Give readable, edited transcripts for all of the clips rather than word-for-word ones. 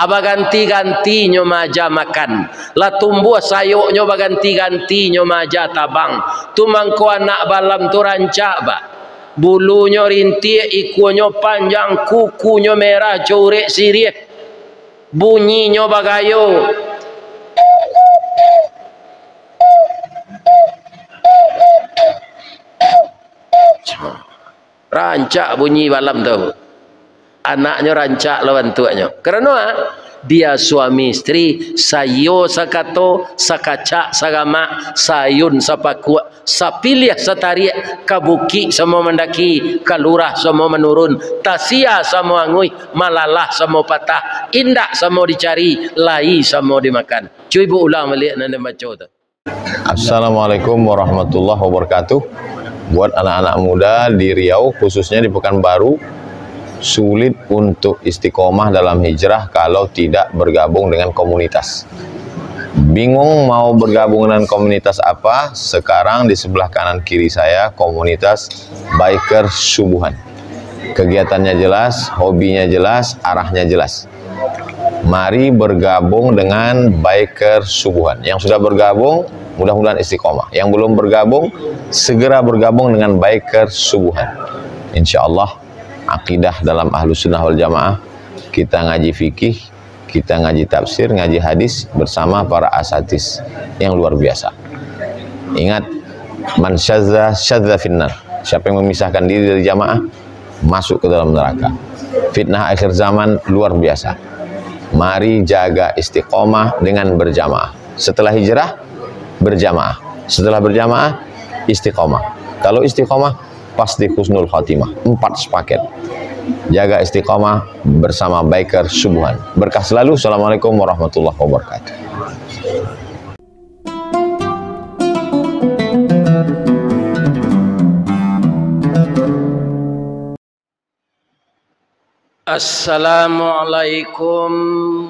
aba ganti-ganti nyo maja makan, la tumbuh sayuk nyo baganti-ganti nyo maja tabang, tumangko anak balam tu rancak ba, bulunya rintik, ikunya panjang, kukunya merah, corek sirih, bunyinya bagayo, rancak bunyi balam tu. Anaknya rancak lawan tuanya. Kerana dia suami istri, sayo sakato, sakacak sagama, sayun sapaku, sapilih satarik, kabuki semua mendaki, kalurah semua menurun, tasia semua ngui, malalah semua patah, indak semua dicari, lai semua dimakan. Cuy bu ulang balik nanda baca tu. Assalamualaikum warahmatullahi wabarakatuh. Buat anak-anak muda di Riau, khususnya di Pekanbaru, sulit untuk istiqomah dalam hijrah kalau tidak bergabung dengan komunitas. Bingung mau bergabung dengan komunitas apa? Sekarang di sebelah kanan kiri saya komunitas biker subuhan. Kegiatannya jelas, hobinya jelas, arahnya jelas. Mari bergabung dengan biker subuhan. Yang sudah bergabung mudah-mudahan istiqomah. Yang belum bergabung segera bergabung dengan biker subuhan. Insya Allah akidah dalam Ahlus Sunnah wal Jamaah, kita ngaji fikih, kita ngaji tafsir, ngaji hadis bersama para asatis yang luar biasa. Ingat, man syadza syadza finnar. Siapa yang memisahkan diri dari jamaah masuk ke dalam neraka. Fitnah akhir zaman luar biasa. Mari jaga istiqomah dengan berjamaah. Setelah hijrah berjamaah, setelah berjamaah istiqomah. Kalau istiqomah pasti husnul khatimah. 4 sepaket. Jaga istiqomah bersama biker subuhan. Berkah selalu. Assalamualaikum warahmatullahi wabarakatuh. Assalamualaikum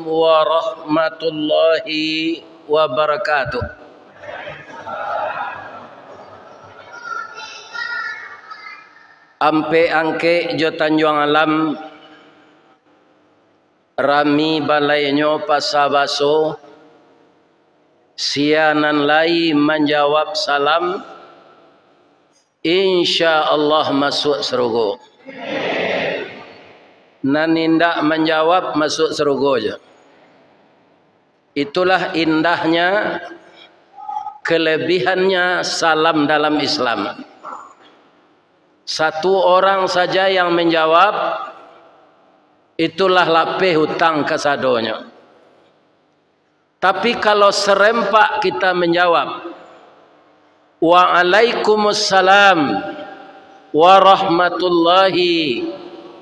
warahmatullahi wabarakatuh. Ampe angke jo Tanjung Alam, rami balainyo pasabaso, sianan lai menjawab salam, insya Allah masuk surga. Nanindak menjawab masuk surga je. Itulah indahnya, kelebihannya salam dalam Islam. Satu orang saja yang menjawab, itulah lapeh hutang kasadonya. Tapi kalau serempak kita menjawab, Waalaikumsalam warahmatullahi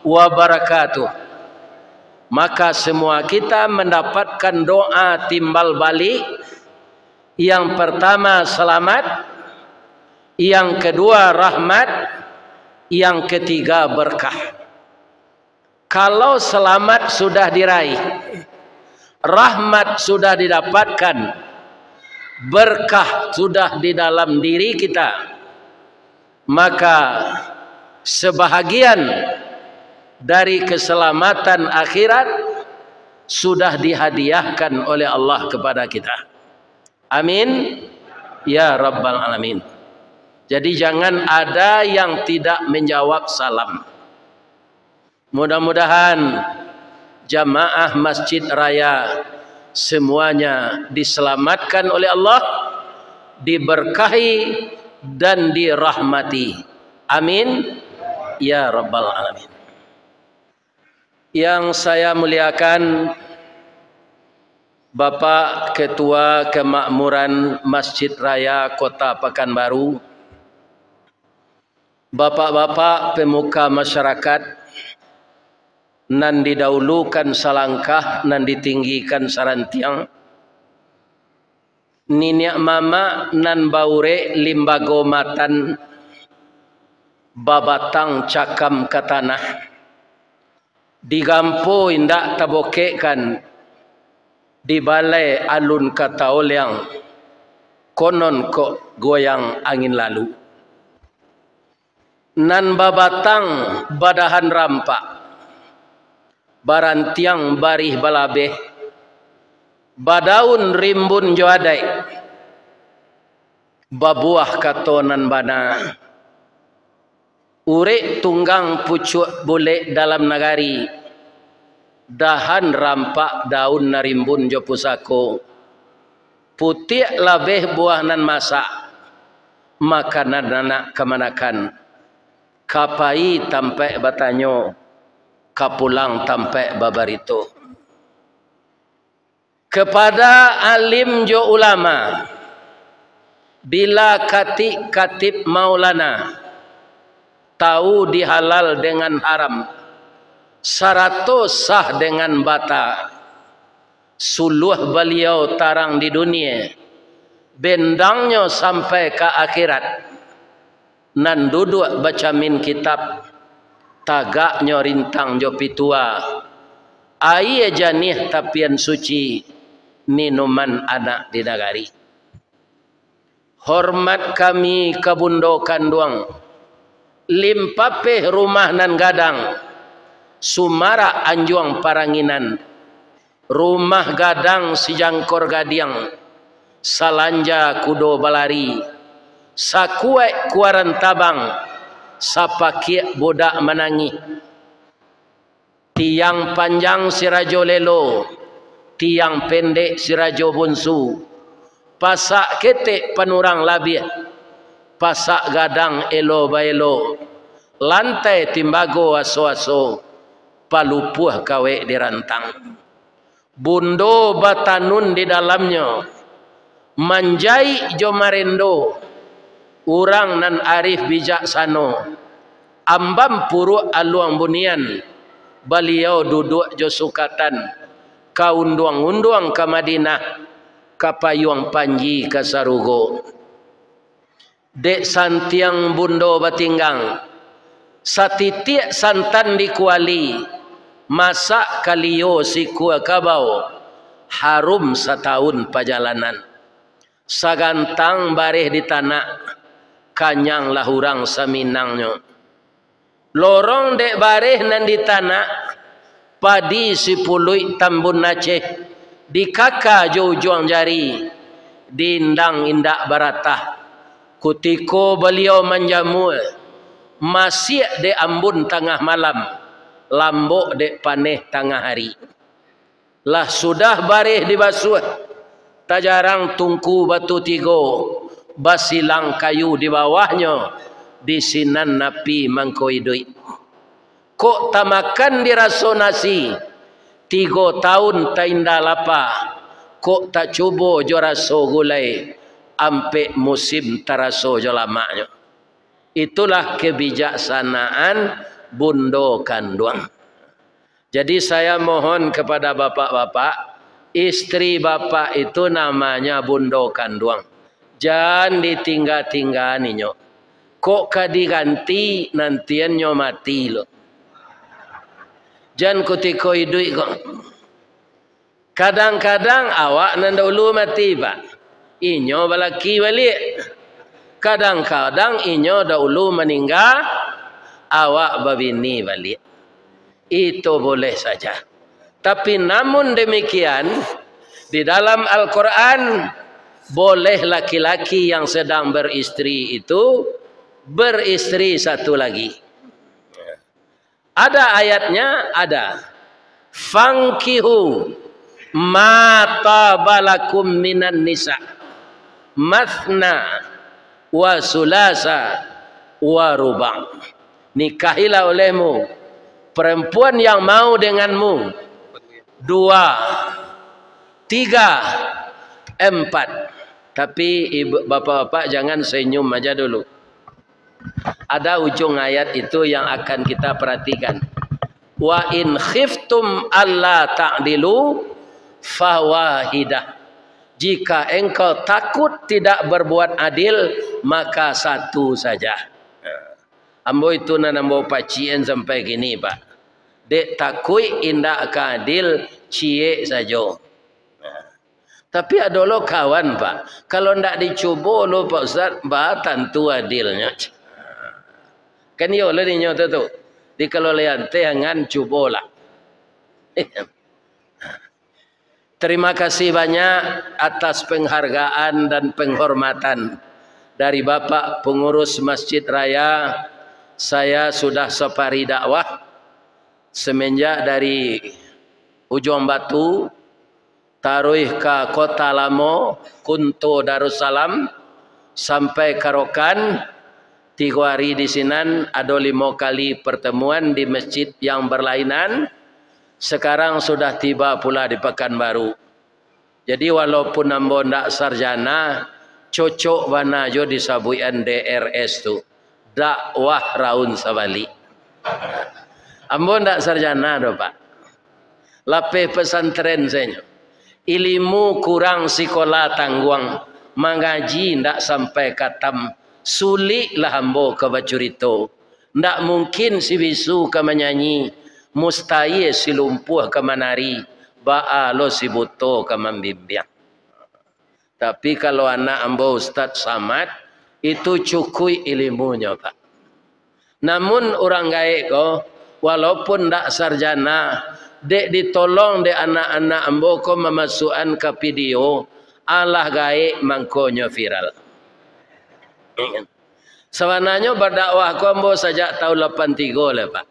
wabarakatuh, maka semua kita mendapatkan doa timbal balik. Yang pertama selamat, yang kedua rahmat, yang ketiga berkah. Kalau selamat sudah diraih, rahmat sudah didapatkan, berkah sudah di dalam diri kita, maka sebahagian dari keselamatan akhirat sudah dihadiahkan oleh Allah kepada kita. Amin ya rabbal alamin. Jadi jangan ada yang tidak menjawab salam. Mudah-mudahan jamaah Masjid Raya semuanya diselamatkan oleh Allah, diberkahi dan dirahmati. Amin ya rabbal alamin. Yang saya muliakan Bapak Ketua Kemakmuran Masjid Raya Kota Pekanbaru, bapak-bapak pemuka masyarakat, nan didahulukan salangkah, nan ditinggikan sarantiang, niniak mama nan baure limbago matan, babatang cakam ke tanah, digampo indak tabokekan, di balai alun kata olyang, konon kok goyang angin lalu. Nan babatang badahan rampak, barantiang barih balabeh, badaun rimbun joadai, babuah katonan bana, urek tunggang pucuk boleh dalam nagari, dahan rampak daun narimbun jo pusako, putih labeh buah nan masak, makanan anak kemanakan, kapai tampai batanyo, kapulang tampai babarito. Kepada alim jo ulama, bila katib maulana tahu dihalal dengan haram, saratus sah dengan bata, suluh beliau tarang di dunia, bendangnya sampai ke akhirat, nan duduk baca min kitab, tagaknya rintang jo pitua, air janih tapian suci, minuman anak di nagari. Hormat kami kabundokan duang, limpapeh rumah nan gadang, sumara anjuang paranginan, rumah gadang si jangkor gadiang, salanja kudo balari, sakuek kuaran tabang, sapakiak bodak menangi, tiang panjang si rajo lelo, tiang pendek si rajo bunsu, pasak ketek penurang labih, pasak gadang elo baelo, lantai timbago aso-aso, palupuh kawe dirantang, bundo batanun di dalamnya, manjai jo marendo, urang nan arif bijaksano, ambam puru aluang bunian, beliau duduk jo sukatan, kaunduang-unduang ke Madinah, kapayuang panji ke Sarugo. Dek santiang bundo batinggang, satitiak santan di kuali, masak kalio si kua kabau, harum setahun perjalanan, sagantang bareh di tanah, kanyang lahurang saminangnya, lorong dek bareh nan di tanah, padi si pului tambun Aceh, di kaka juang jari, dindang indak baratah, kutiko beliau menjamu, masih de ambun tengah malam, lambok de paneh tengah hari, lah sudah bareh dibasuh, tak jarang tungku batu tigo, basilang kayu di bawahnya, di sinan napi mangkoi duit, kok tamakan diraso nasi, 3 tahun tak indah lapa, kok tak cuba jo raso gulai, ampe musim taraso jo lamanya. Itulah kebijaksanaan bundo kanduang. Jadi saya mohon kepada bapak-bapak, istri bapak itu namanya bundo kanduang, jangan ditinggal-tingganinya, kok kadiganti nantiannya mati loh. Jangan kutiko hidup kok. Kadang-kadang awak nan dahulu mati pak, inyo balaki balik. Kadang-kadang inyo dahulu meninggal, awak babini balik. Itu boleh saja. Tapi namun demikian, di dalam Al-Quran, boleh laki-laki yang sedang beristri itu beristri satu lagi. Ada ayatnya, ada. Fankihu ma tabalakum minan nisa, mathna wa sulasa wa ruba'. Nikahilah olehmu perempuan yang mau denganmu 2, 3, 4. Tapi ibu bapak-bapak jangan senyum aja dulu. Ada ujung ayat itu yang akan kita perhatikan. Wa in khiftum alla ta'dilu fawahidah. Jika engkau takut tidak berbuat adil, maka satu saja. Ambo itu nambo pacien sampai gini pak. Dek takui indak keadil cie saja. Tapi ada lo kawan pak. Kalau ndak dicoba lo pak Ustaz, bah tentu adilnya. Kan yo le niño tu. Di kalau lihat jangan cobalah. Terima kasih banyak atas penghargaan dan penghormatan dari Bapak Pengurus Masjid Raya. Saya sudah safari dakwah semenjak dari Ujung Batu, taruh ke Kota Lamo, Kunto Darussalam, sampai Karokan. 3 hari di sinan, ada 5 kali pertemuan di masjid yang berlainan. Sekarang sudah tiba pula di Pekanbaru. Jadi walaupun ambo ndak sarjana, cocok bana jo disabuian DRS tu. Dakwah Raun Sabali. Ambo ndak sarjana do Pak. Lapeh pesantren saya. Ilmu kurang sekolah tangguang, mengaji ndak sampai katam. Suliklah ambo ke bacurito. Ndak mungkin si bisu ke menyanyi, mustahil si lumpuh ke menari, ba'a lo si buto ke membimbing. Tapi kalau anak ambo Ustaz Samad, itu cukui ilmunya Pak. Namun orang gaek ko, walaupun ndak sarjana, dek ditolong dek anak-anak ambo ko memasukkan ke video, Allah gaek mangkonyo viral. Sebenarnya berdakwah ko ambo sejak tahun 83 lah Pak.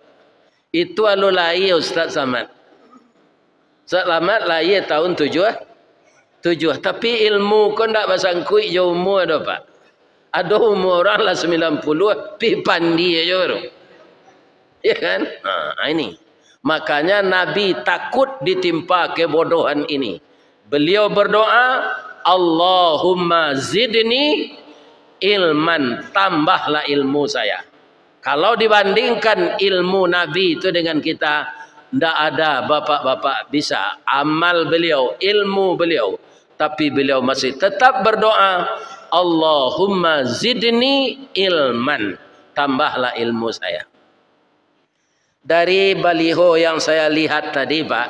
Itu alu lahir Ustaz Samad. Ustaz Samad lahir tahun 7. Tapi ilmu ko ndak basangkui jo umur do Pak. Ada umur orang lah 90, pi pandi aja. Ya kan? Nah, ini. Makanya Nabi takut ditimpa kebodohan ini. Beliau berdoa, Allahumma zidni ilman, tambahlah ilmu saya. Kalau dibandingkan ilmu Nabi itu dengan kita, tidak ada bapak-bapak bisa. Amal beliau, ilmu beliau, tapi beliau masih tetap berdoa, Allahumma zidni ilman, tambahlah ilmu saya. Dari baliho yang saya lihat tadi Pak,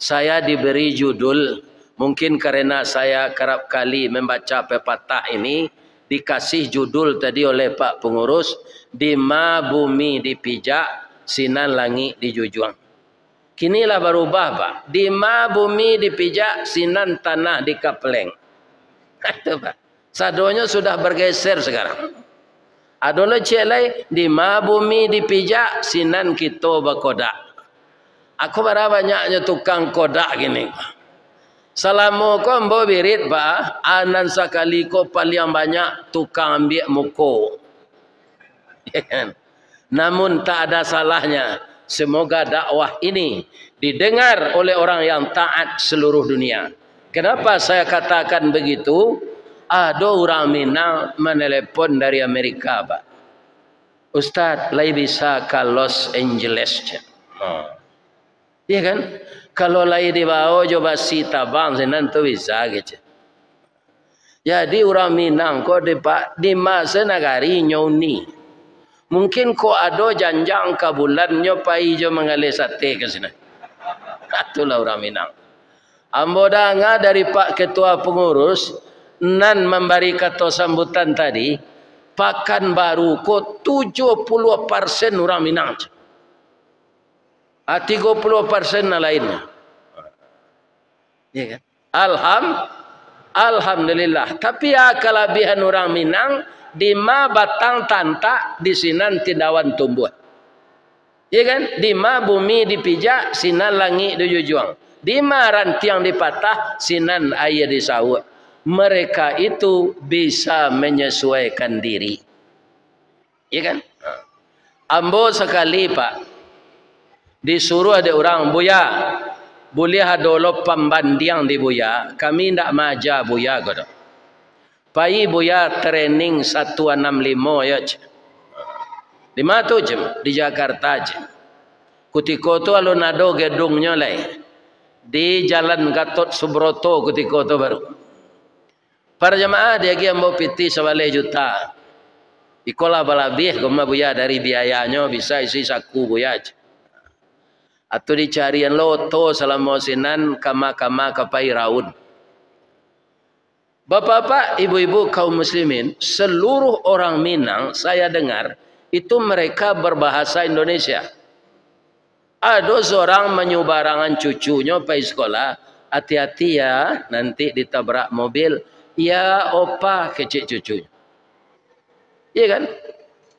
saya diberi judul, mungkin karena saya kerap kali membaca pepatah ini, dikasih judul tadi oleh Pak Pengurus, Dima bumi dipijak, sinan langit dijujuang. Kinilah berubah Pak. Dima bumi dipijak, sinan tanah dikapleng. Itu Pak. Sadonya sudah bergeser sekarang. Adolah celai, dima bumi dipijak, sinan kita berkodak. Aku berapa banyaknya tukang kodak gini. Selama kau ambil birit Pak, anan sekali kau paling banyak tukang ambil muko. Namun tak ada salahnya. Semoga dakwah ini didengar oleh orang yang taat seluruh dunia. Kenapa saya katakan begitu? Ada orang Minang menelepon dari Amerika Pak. Ustaz, lai bisa ke Los Angeles. Iya kan? Kalau lai di bawah coba si tabang senan tu bisa gitu. Jadi orang Minang kau di masa negari nyoni. Mungkin kau ada janjang ke bulan nyopai jo mengalir sate ke sini. Itulah orang Minang. Ambo danga dari Pak Ketua Pengurus nan memberi kata sambutan tadi, Pekanbaru kau 70% orang Minang. 30% lainnya. Ya kan? Alhamdulillah. Tapi ya kelebihan orang Minang, di ma batang tantak di sinan tindawan tumbuh. Ya kan? Di ma bumi dipijak, sinan langit dijujuang. Di ma rantiang dipatah, sinan air disawut. Mereka itu bisa menyesuaikan diri. Ya kan? Ambo sekali Pak, disuruh ada orang buya, boleh ada pembandiang di buya, kami tidak maja buya godo. Pai buya training 165 ya. Di mana tu jem? Di Jakarta je. Kutiko tu alun ado gedungnya lai. Di Jalan Gatot Subroto kutiko tu baru. Para jemaah dia kia mau piti 9 juta. Ikola balabih goma buya dari biayanya bisa isi saku buya. Atau dicarian loto selama sinan kama-kama kapai raun. Bapak-bapak, ibu-ibu kaum muslimin, seluruh orang Minang saya dengar itu mereka berbahasa Indonesia. Ada seorang menyubarangan cucunya pergi sekolah, hati-hati ya, nanti ditabrak mobil. Ya opa kecil cucunya. Iya kan?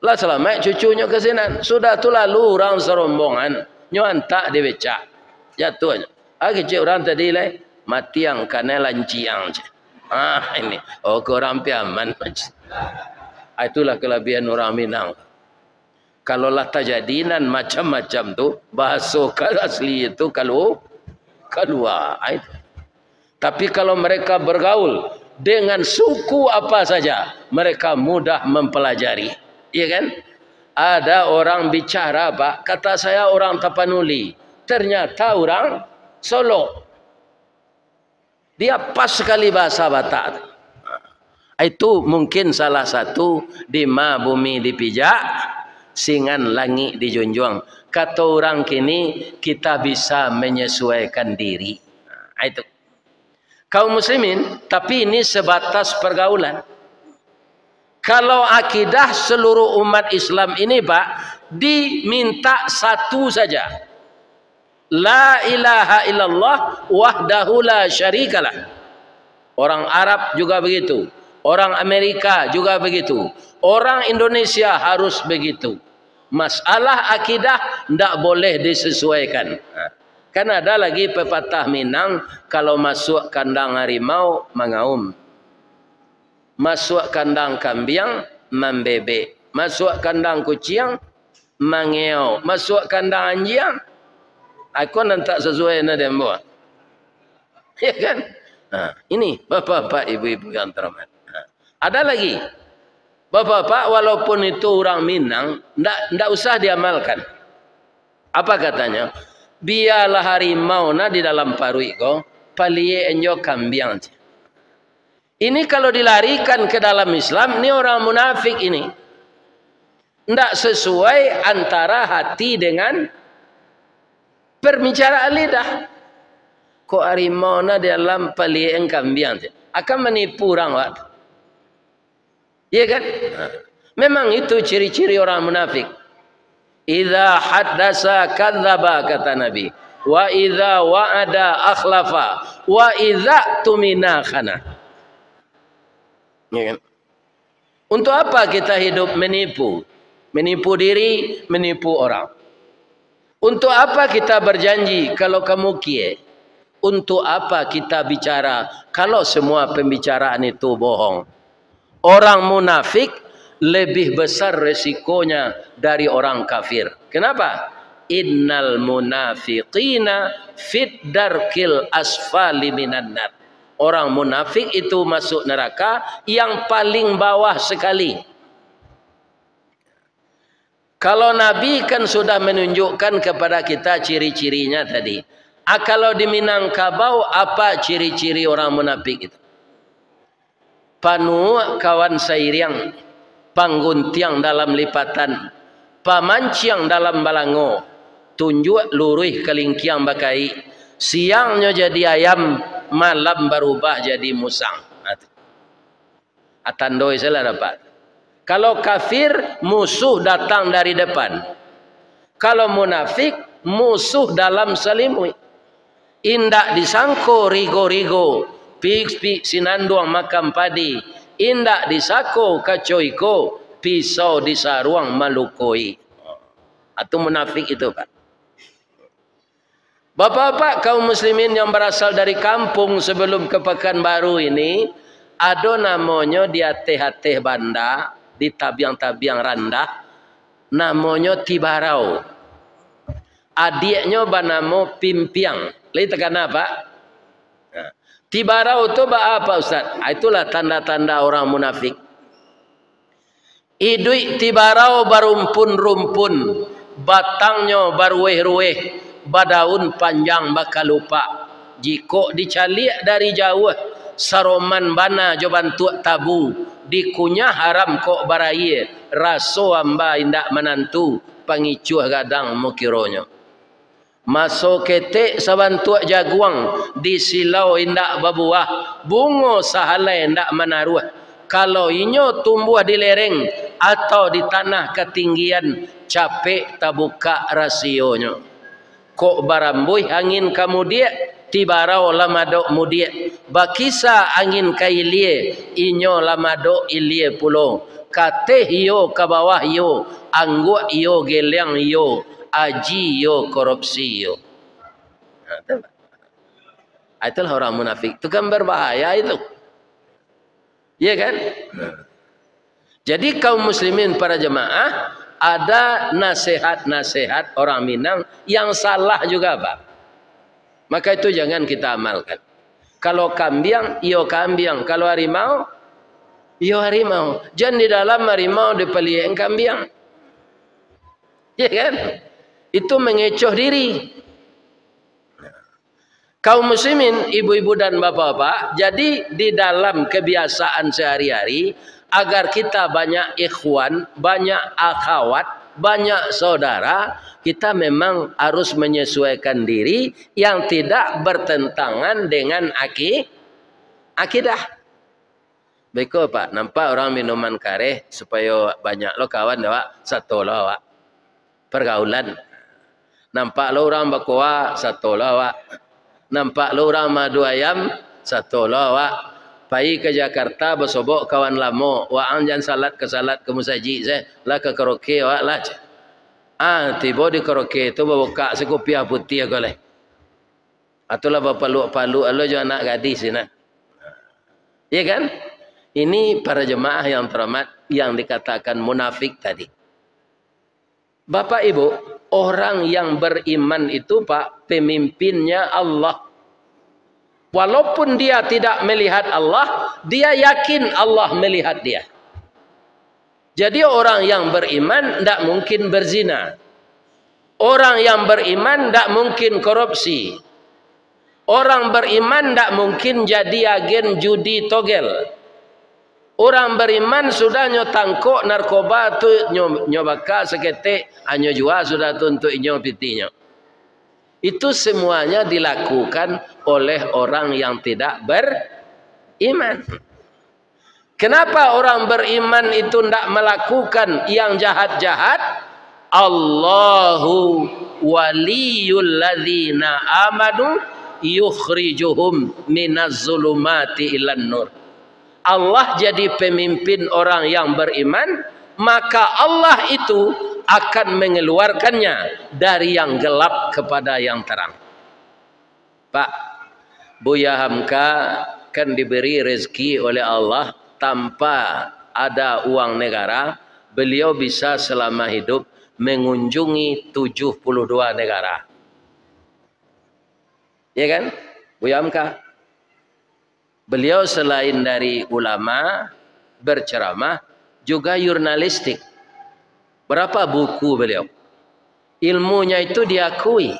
Lah selamat cucunya ke sini. Sudah tu lalu orang serombongan nyontak di becak. Jatuh aja. Kecil orang tadi lah mati yang kena lanciang. Ini. Oh korang piaman. Itulah kelebihan orang Minang. Kalau lah tajadinan macam-macam tu, bahasa asli itu kalau keluar. Tapi kalau mereka bergaul dengan suku apa saja, mereka mudah mempelajari. Iya kan? Ada orang bicara, Pak, kata saya orang Tapanuli, ternyata orang Solo. Dia pas sekali bahasa Batak. Itu mungkin salah satu di ma bumi dipijak, singan langit dijunjung. Kata orang kini kita bisa menyesuaikan diri. Itu. Kaum muslimin, tapi ini sebatas pergaulan. Kalau akidah seluruh umat Islam ini, Pak, diminta satu saja. La ilaha illallah wahdahu la syarikalah. Orang Arab juga begitu. Orang Amerika juga begitu. Orang Indonesia harus begitu. Masalah akidah tidak boleh disesuaikan. Kan ada lagi pepatah Minang, kalau masuk kandang harimau mengaum, masuk kandang kambing membebek, masuk kandang kucing mengeau, masuk kandang anjing aku nanti sesuai dengan dia. Ya kan? Ini bapak-bapak, ibu-ibu yang terhormat. Ada lagi, bapak-bapak, walaupun itu orang Minang, ndak usah diamalkan. Apa katanya? Biarlah harimau na di dalam parui ko, palie enjo kambing. Ini kalau dilarikan ke dalam Islam, ini orang munafik ini. Ndak sesuai antara hati dengan perbicaraan lidah. Kok harimau na di dalam palie kambing akan menipu orang waktu. Iya kan? Memang itu ciri-ciri orang munafik. Idza haddasa kadzdzaba kata Nabi. Wa idza wa'ada akhlafa. Wa idza tumina khana. Ya kan? Untuk apa kita hidup menipu? Menipu diri, menipu orang. Untuk apa kita berjanji kalau kamu kie? Untuk apa kita bicara kalau semua pembicaraan itu bohong? Orang munafik lebih besar resikonya dari orang kafir. Kenapa? Innal munafiqina fit darkil asfali minan nar. Orang munafik itu masuk neraka yang paling bawah sekali. Kalau Nabi kan sudah menunjukkan kepada kita ciri-cirinya tadi. Kalau di Minangkabau apa ciri-ciri orang munafik itu? Panu kawan sairiang, pangguntiang dalam lipatan, pamanciang dalam balango, tunjuk luruh kelingkiang bakai, siangnya jadi ayam, malam berubah jadi musang. Atandoi salah dapat. Kalau kafir, musuh datang dari depan. Kalau munafik, musuh dalam selimut. Indak disangko rigo-rigo, pik sinanduang makam padi, indak disako kacoiko, pisau disaruang malukoi. Atau munafik itu, Pak. Bapak-bapak kaum muslimin yang berasal dari kampung sebelum ke Pekanbaru ini, ada namanya di ateh-ateh banda, di tabiang-tabiang randah, namanya Tibarau. Adiknya bernama Pimpiang. Lihat tekan apa? Tibarau itu apa Ustaz? Itulah tanda-tanda orang munafik. Idui tibarau barumpun-rumpun, batangnya barueh-rueh, badaun panjang bakal lupa. Jika dicalik dari jauh, saroman bana jo bantu tabu, dikunyah haram kok baraya, raso amba indak menantu, pangicuh gadang mukironyo. Masuk ketek sabantuak jaguang di silau indak babuah, bungo sahalai indak menaruh. Kalau inyo tumbuh di lereng atau di tanah ketinggian, capek tak buka rasionya. Kok barambui angin kamu dia tibarau lamadok mudia. Bakisa angin kailie inyo lamadok ilie pulo. Kate yo ke bawah yo, angguk yo geleng yo, aji yo korupsi yo. Itulah orang munafik. Itu kan berbahaya itu. Iya kan? Jadi kaum muslimin para jemaah, ada nasihat-nasihat orang Minang yang salah juga, Pak. Maka itu jangan kita amalkan. Kalau kambing, iyo kambing. Kalau harimau, iyo harimau. Jangan di dalam harimau dipelihara kambing. Iya kan? Itu mengecoh diri. Kaum muslimin, ibu-ibu dan bapak-bapak, jadi di dalam kebiasaan sehari-hari, agar kita banyak ikhwan, banyak akhwat, banyak saudara, kita memang harus menyesuaikan diri yang tidak bertentangan dengan akidah. Beko Pak, nampak orang minuman kareh supaya banyak lo kawan Pak, satu lo Pak. Pergaulan. Nampak lo orang bakoa, satu lo Pak. Nampak lo orang madu ayam, satu lo Pak. Pai ke Jakarta bersobok kawan lamo, wa anjan salat ke musajid saya, lah ke karaoke Pak lah. Tiba di karaoke itu buka sekopiah putih goleh. Atulah bapalu-palu alo jo anak gadis ini. Iya kan? Ini para jemaah yang terhormat yang dikatakan munafik tadi. Bapak Ibu, orang yang beriman itu Pak, pemimpinnya Allah. Walaupun dia tidak melihat Allah, dia yakin Allah melihat dia. Jadi orang yang beriman tidak mungkin berzina. Orang yang beriman tidak mungkin korupsi. Orang beriman tidak mungkin jadi agen judi togel. Orang beriman sudah nyotangkok narkoba tu nyobaka seketik hanya jua sudah tu untuk inyo pitinya. Itu semuanya dilakukan oleh orang yang tidak beriman. Kenapa orang beriman itu tidak melakukan yang jahat-jahat? Allahu waliyul ladzina amanu yukhrijuhum minaz zulumati ilan nur. Allah jadi pemimpin orang yang beriman, maka Allah itu akan mengeluarkannya dari yang gelap kepada yang terang. Pak, Buya Hamka kan diberi rezeki oleh Allah tanpa ada uang negara. Beliau bisa selama hidup mengunjungi 72 negara. Ya kan? Buya Hamka. Beliau selain dari ulama, berceramah, juga jurnalistik. Berapa buku beliau? Ilmunya itu diakui.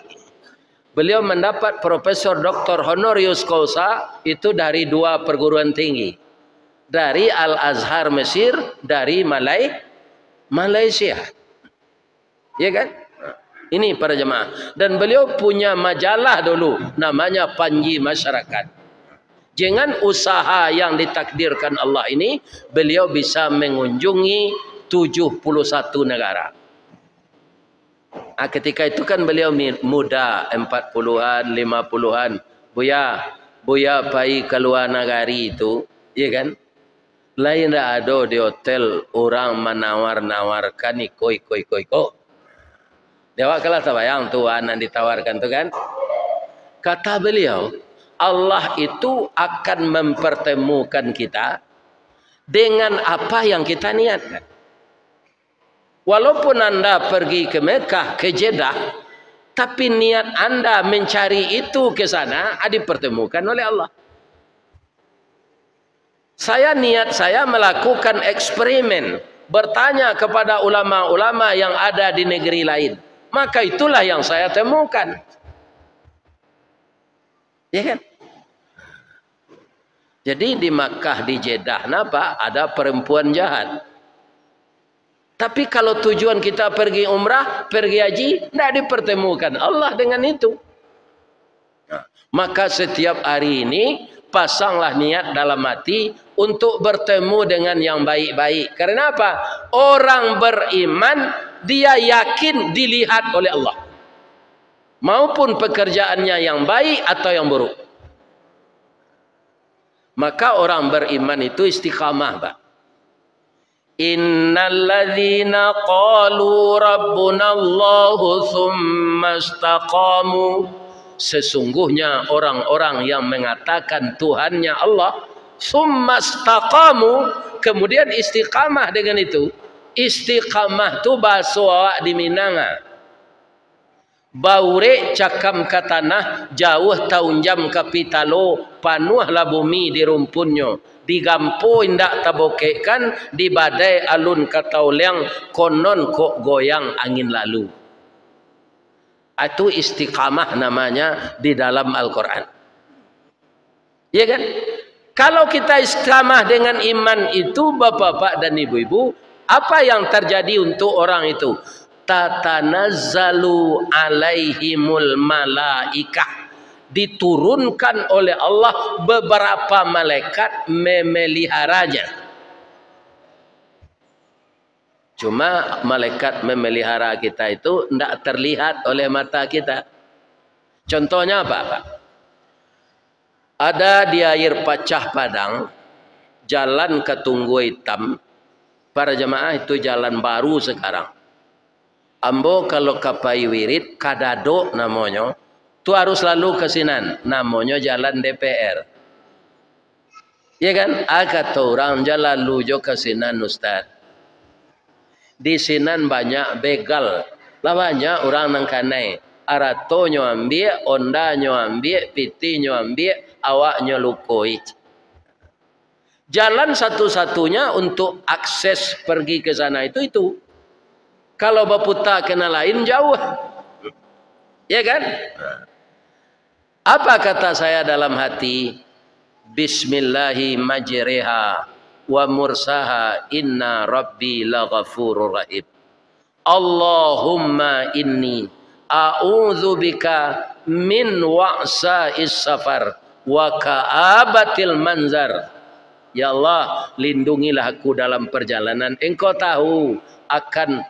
Beliau mendapat Profesor Dr. Honorius Causa itu dari 2 perguruan tinggi. Dari Al-Azhar Mesir, dari Malaysia. Ya kan? Ini para jemaah. Dan beliau punya majalah dulu, namanya Panji Masyarakat. Dengan usaha yang ditakdirkan Allah ini, beliau bisa mengunjungi 71 negara. Ketika itu kan beliau muda, 40-an, 50-an. Buya pai keluar negari itu, ya kan? Lain dah ada di hotel orang menawar-nawarkan iko. Dewa kalah tabayang tuan yang ditawarkan tu kan? Kata beliau, Allah itu akan mempertemukan kita dengan apa yang kita niatkan. Walaupun Anda pergi ke Mekah, ke Jeddah, tapi niat Anda mencari itu ke sana, dipertemukan oleh Allah. Niat saya melakukan eksperimen, bertanya kepada ulama-ulama yang ada di negeri lain. Maka itulah yang saya temukan. Ya kan? Jadi di Makkah, di Jeddah, kenapa? Ada perempuan jahat. Tapi kalau tujuan kita pergi umrah, pergi haji, tidak dipertemukan Allah dengan itu. Maka setiap hari ini, pasanglah niat dalam hati untuk bertemu dengan yang baik-baik. Karena apa? Orang beriman, dia yakin dilihat oleh Allah. maupun pekerjaannya yang baik atau yang buruk. Maka orang beriman itu istiqamah, Pak. Innalladzina qalu rabbunallahu tsumma istaqamu, sesungguhnya orang-orang yang mengatakan Tuhannya Allah, tsumma istaqamu, kemudian istiqamah dengan itu. Istiqamah tu bahasa awak di Minanga. Baure cakam ke tanah, jauh tahun jam ke pitalo, panuhlah bumi di rumpunnya. Digampo indak tabokekkan, di badai alun katauliang, konon kok goyang angin lalu. Itu istiqamah namanya di dalam Al-Quran. Ya kan? Kalau kita istiqamah dengan iman itu, bapak-bapak dan ibu-ibu, apa yang terjadi untuk orang itu? Tatanazzalu alaihimul malaikah, diturunkan oleh Allah beberapa malaikat memeliharanya. Cuma malaikat memelihara kita itu tidak terlihat oleh mata kita. Contohnya apa, Pak? Ada di air pacah Padang, jalan ke Tunggu Hitam. Para jemaah, itu jalan baru sekarang. Ambo kalau kapai wirid, kadado namanya, tu harus lalu ke Sinan, namanya jalan DPR. Ya kan? Kata orang jalan lujo ke Sinan, Ustaz. Di Sinan banyak begal, lah banyak orang nangkanai. Aratonyo ambil, ondanyo ambil, pitinyo ambil, awaknya lukoi. Jalan satu-satunya untuk akses pergi ke sana itu. Kalau baputa kena lain jauh. Ya kan? Apa kata saya dalam hati? Bismillahi majriha wa mursaha inna rabbi laghafurur rahim. Allahumma inni a'udzubika min wa'sa'is safar wa ka'abatil manzar. Ya Allah, lindungilah aku dalam perjalanan. Engkau tahu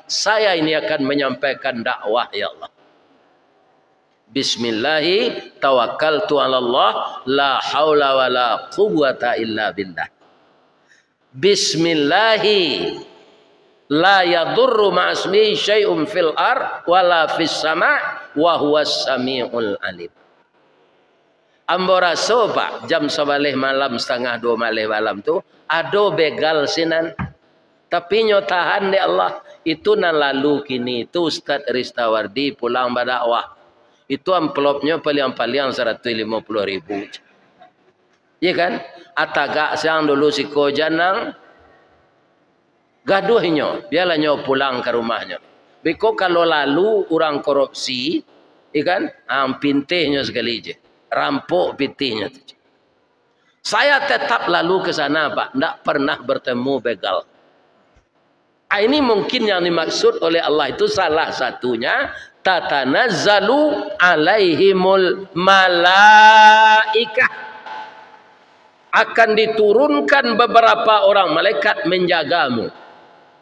saya ini akan menyampaikan dakwah, ya Allah. Bismillahi tawakkaltu ala Allah, la haula wa la quwwata illa billah. Bismillahi la yadurru ma'asmi syai'un fil ar wala fis sama' wa huwas sami'ul alim. Ambo raso, Pak, jam 11 malam, setengah 2 malam tu ada begal Sinan. Tapi nyotahan di Allah itu nan lalu kini itu Ustaz Ristawardi pulang berdakwah. Itu amplopnya paling-paling 150.000. Iya kan? Atagak siang dulu si kojanang gaduhnya, biarlah nyo pulang ke rumahnya. Biko kalau lalu orang korupsi, iya kan? Pintihnya sekali je. Rampok pintihnya. Saya tetap lalu ke sana, Pak. Tidak pernah bertemu begal. Ini mungkin yang dimaksud oleh Allah itu salah satunya tatanazzalu alaihimul malaikah, akan diturunkan beberapa orang malaikat menjagamu.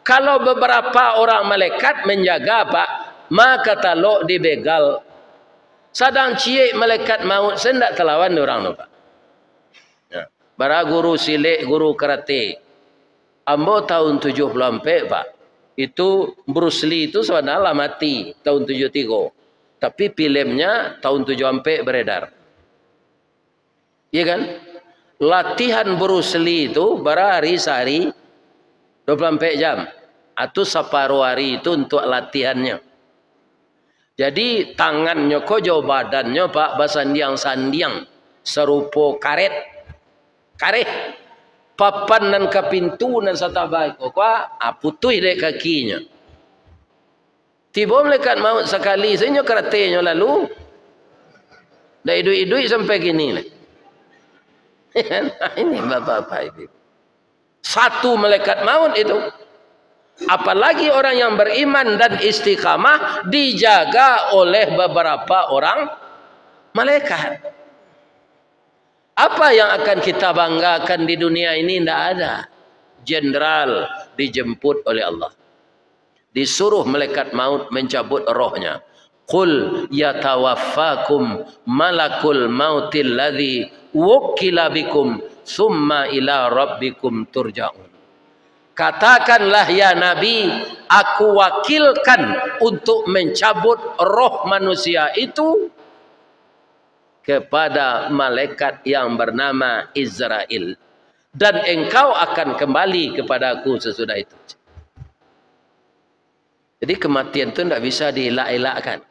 Kalau beberapa orang malaikat menjaga, Pak, maka talok dibegal. Sadang ciek malaikat maut sendak telawan orang, Pak. Ya. Bara guru silik, guru karate. Ambo tahun 74, Pak. Itu Bruce Lee itu sebenarnya mati tahun 73. Tapi filmnya tahun 74 beredar. Iya kan? Latihan Bruce Lee itu berhari sehari 24 jam. Atau separuh hari itu untuk latihannya. Jadi tangannya kojo badannya, Pak, basandiang-sandiang serupa karet. Karet. Papan nan ke pintu nan satabai kok putuh dek kakinya. Tiba malaikat maut sekali saja karatenya lalu. Dah idui-idui sampai gini lah. Ini bapak-bapak itu. Satu malaikat maut itu. Apalagi orang yang beriman dan istiqamah dijaga oleh beberapa orang malaikat. Apa yang akan kita banggakan di dunia ini? Tidak ada. Jenderal dijemput oleh Allah. Disuruh malaikat maut mencabut rohnya. Qul yatawaffakum malakul mautil ladzi wukila bikum summa ila rabbikum turja'un. Katakanlah ya Nabi, aku wakilkan untuk mencabut roh manusia itu kepada malaikat yang bernama Israel, dan engkau akan kembali kepadaku sesudah itu. Jadi kematian itu tidak bisa dielak-elakkan.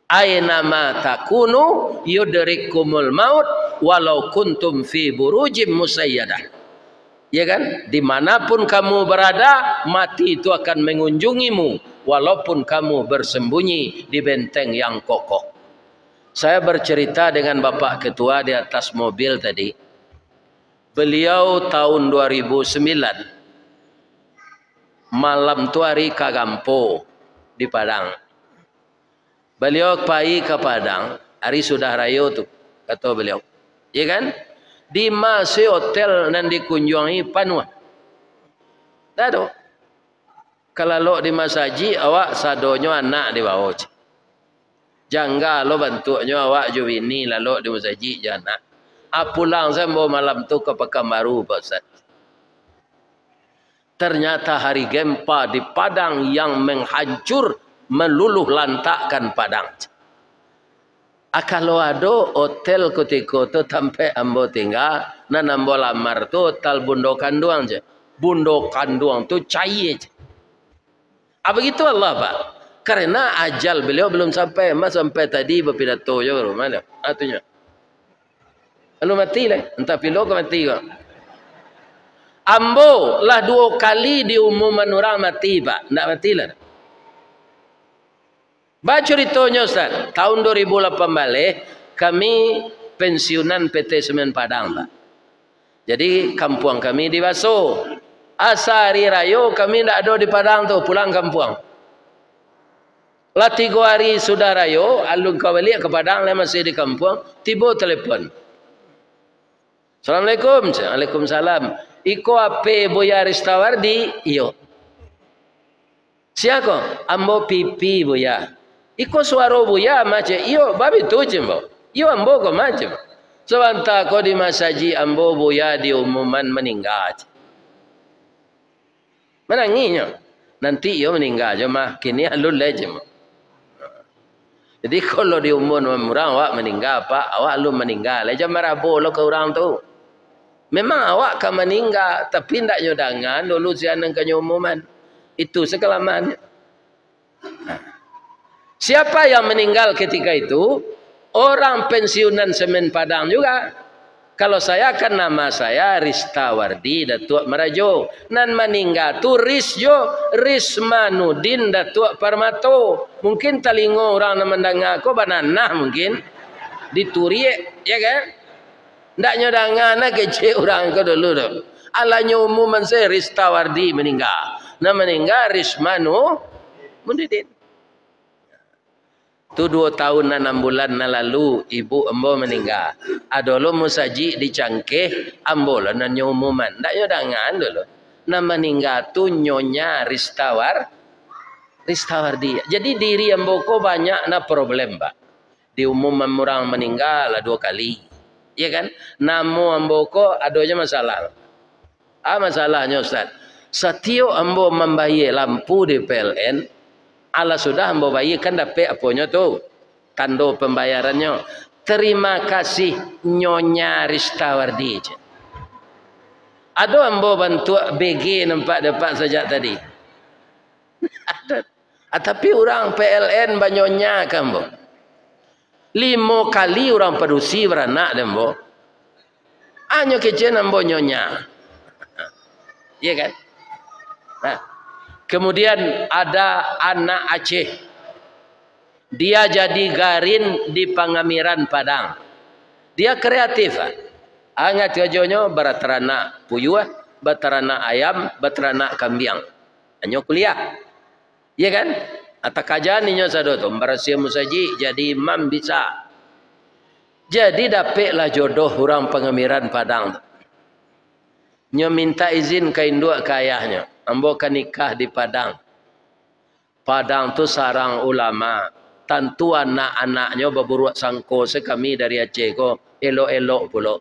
Aina ma takunu yudrikumul maut walau kuntum fi burujim musayyadah. Ya kan? Dimanapun kamu berada, mati itu akan mengunjungimu walaupun kamu bersembunyi di benteng yang kokoh. Saya bercerita dengan Bapak Ketua di atas mobil tadi. Beliau tahun 2009 malam tu hari Kagampo di Padang. Beliau pergi ke Padang, hari sudah raya tu, kata beliau. Ya kan? Di masa hotel dan dikunjungi penuh. Tak ada. Kalau lo di masaji, awak sadonyo anak di bawah. Jangga lo bantunya awak jubini lalu di masaji jana. Pulang saya bawa malam tu ke Pekanbaru, Pak Ustaz. Ternyata hari gempa di Padang yang menghancur, meluluh lantakkan Padang. Kalau ada hotel ketika tu sampai ambo tinggal, nan ambo lamar tu hotel Bundokan doang je. Bundokan doang tu cair je. Begitu Allah Pak. Karena ajal beliau belum sampai. Mas sampai tadi berpidato je mana? Atunya. Lalu mati lah. Entah pilo ke mati ke. Ambo lah 2 kali diumumkan orang mati Pak. Tak mati lah. Baca ceritanya Ustaz, tahun 2008 balik kami pensiunan PT Semen Padang Pak. Jadi kampung kami di Baso. Asari rayo kami tidak ada di Padang tu, pulang kampung. Lah 3 hari sudah rayo, alun kau balik ke Padang, lah masih di kampung, tiba telefon. Assalamualaikum. Waalaikumsalam. Iko ape Buya Ristawardi? Iyo. Siapa? Ambo pipi Buya. Iko suara Buya macam iyo babi tu jembo. Iyo ambo ko macam. Sebentar ko di masaji ambo Buya diumuman meninggal. Menanginya. Nanti iyo meninggal je mah kini alul leje mah. Jadi kalau diumuman orang awak meninggal Pak, awak alul meninggal. Leje marabu lo ke orang tu. Memang awak akan meninggal tapi ndak nyodangan dulu sianang ke umuman. Itu sekelamannya. Siapa yang meninggal ketika itu? Orang pensiunan Semen Padang juga. Kalau saya kan nama saya Ristawardi Datuk Merajo. Nan meninggal tu Risjo Rismanudin Datuk Parmato. Mungkin talingo orang yang mendengar ko banana mungkin diturie ya kan? Ndak nyodangan kecil orang ko dulu tu. Alanya umuman saya Ristawardi meninggal. Nah meninggal Rismanudin. Tu 2 tahun dan 6 bulan lalu ibu ambo meninggal. Adolo musaji dicangkeh ambo lah nanya umuman. Tak nyodangan dulu. Nama meninggal tu nyonya Ristawardi. Jadi diri ambo ko banyak na problem Pak. Di umuman orang meninggal lah 2 kali. Ya kan? Namo ambo ko adanya masalah. Masalahnya Ustaz. Setiap ambo membayar lampu di PLN. Allah sudah ambo bayarkan dapat apanya tu tanda pembayarannya. Terima kasih Nyonya Ristawardi. Ada ambo bantu BG nampak dapat sejak tadi. Ada. Tapi orang PLN banyonya kan bo. 5 kali orang produksi beranak dan bo. Hanya kecil ambo nyonya. Iya kan? Nah. Kemudian ada anak Aceh. Dia jadi garin di Pangamiran Padang. Dia kreatif. Angat gajonya beraternak puyuh, beraternak ayam, beraternak kambing. Hanya kuliah. Ya kan? Atau kajian ini sado tu. Berasia musaji jadi imam bisa. Jadi dapatlah jodoh orang Pangamiran Padang. Nya minta izin ke induk ke ayahnya. Ambo kan nikah di Padang. Padang tu sarang ulama. Tentu anak-anaknya berbuat sangko sekami dari Aceh ko elok-elok pula.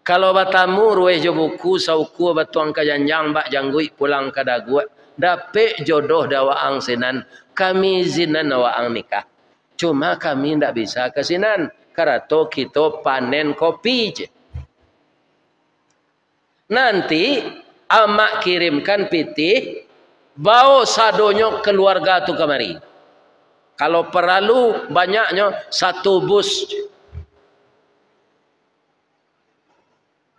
Kalau batamu rueh jo buku sauku batuang kajanjang bak janggui pulang ke daguat dapet jodoh dawaang sinan kami zinan dawaang nikah. Cuma kami ndak bisa ke sinan karato kita panen kopi je. Nanti amak kirimkan pitih bawa sadonyo keluarga tu kemari. Kalau perlu banyaknya 1 bus.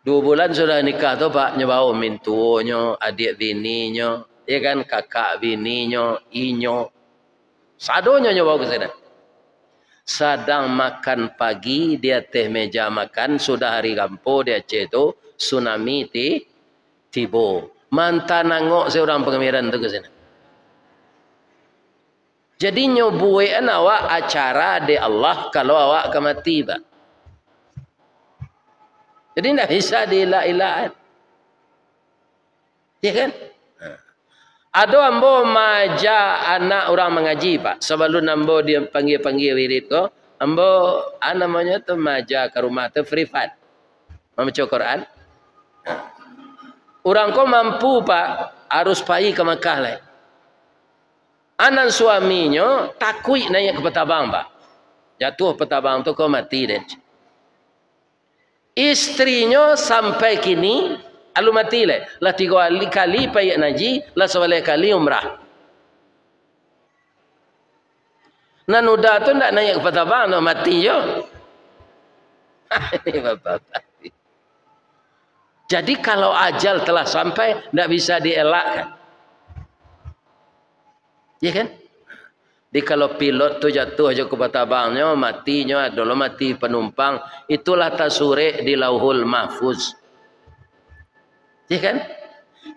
2 bulan sudah nikah tu pak nyebau mintuonyo, adik bininya, ya kan kakak bininya, inyo. Sadonyo nyebau ke sana. Sedang makan pagi dia teh meja makan sudah hari kampo dia ceto tsunami tibo. Mantan nangok seorang pengemiran tu ke sana. Jadi nyobuean awak acara di Allah kalau awak kemati pak. Jadi tidak bisa diilah-ilahan. Ya kan? Ada ambo maja anak orang mengaji pak. Sebelum ambo dia panggil wirid ko, ambo namanya tu maja ke rumah tu frifat. Membaca Quran. Orang ko mampu pak harus pergi ke Mekah lah. Anak suaminya takut naik ke petabang pak. Jatuh petabang tu kau mati deh. Istrinya sampai kini alu mati lah. Lah 3 kali pergi haji, lah 11 kali umrah. Nan udah tu ndak naik ke petabang nak mati je. Ini bapak. Jadi kalau ajal telah sampai ndak bisa dielakkan. Ya kan? Jadi kalau pilot tu jatuh aja ke petabangnya, matinya adalah mati penumpang, itulah tasure di Lauhul Mahfuz. Ya kan?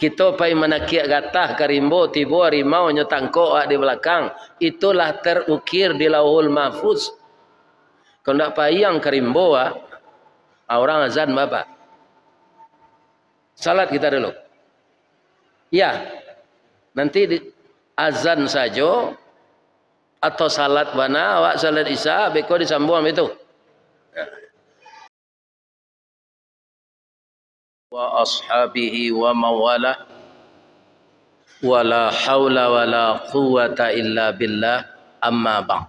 Kita pai menakiak gatah karimbo tibo harimau nyetangko di belakang, itulah terukir di Lauhul Mahfuz. Kalau ndak payang karimbo orang azan bapak. Salat kita dulu. Ya. Nanti azan saja atau salat mana awak salat isya beko disambung itu wa ashabihi wa mawala wala haula wala quwata illa billah amma ba'd.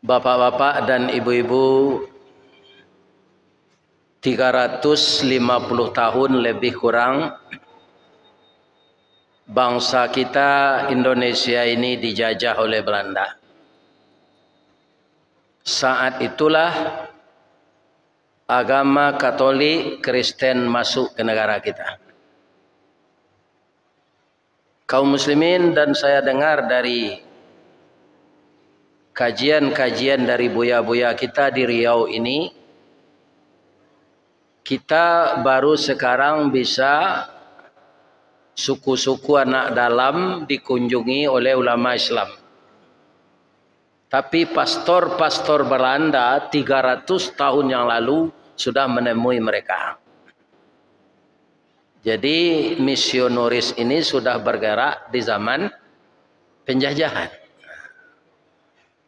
Bapak-bapak dan ibu-ibu, 350 tahun lebih kurang bangsa kita Indonesia ini dijajah oleh Belanda. Saat itulah agama Katolik Kristen masuk ke negara kita. Kaum muslimin, dan saya dengar dari kajian-kajian dari buya-buya kita di Riau ini, kita baru sekarang bisa suku-suku anak dalam dikunjungi oleh ulama Islam. Tapi pastor-pastor Belanda 300 tahun yang lalu sudah menemui mereka. Jadi misionaris ini sudah bergerak di zaman penjajahan.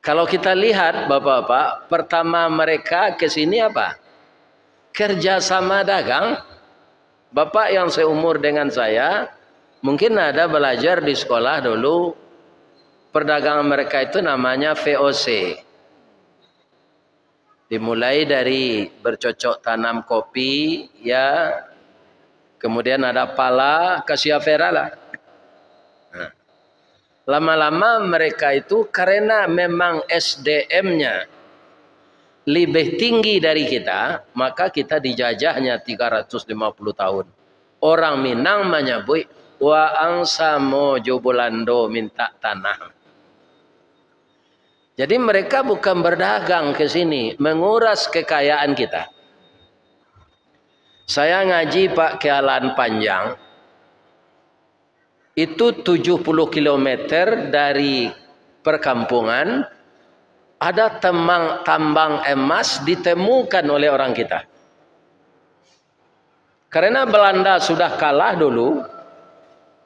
Kalau kita lihat bapak-bapak, pertama mereka ke sini apa? Kerjasama dagang. Bapak yang seumur dengan saya mungkin ada belajar di sekolah dulu, perdagangan mereka itu namanya VOC. Dimulai dari bercocok tanam kopi, ya, kemudian ada pala, kasiafera lah. Lama-lama mereka itu karena memang SDM-nya lebih tinggi dari kita, maka kita dijajahnya 350 tahun. Orang Minang menyebut wa angsa mojo Belanda minta tanah. Jadi mereka bukan berdagang ke sini, menguras kekayaan kita. Saya ngaji Pak Kealan Panjang, itu 70 km dari perkampungan, ada tambang emas ditemukan oleh orang kita. Karena Belanda sudah kalah dulu,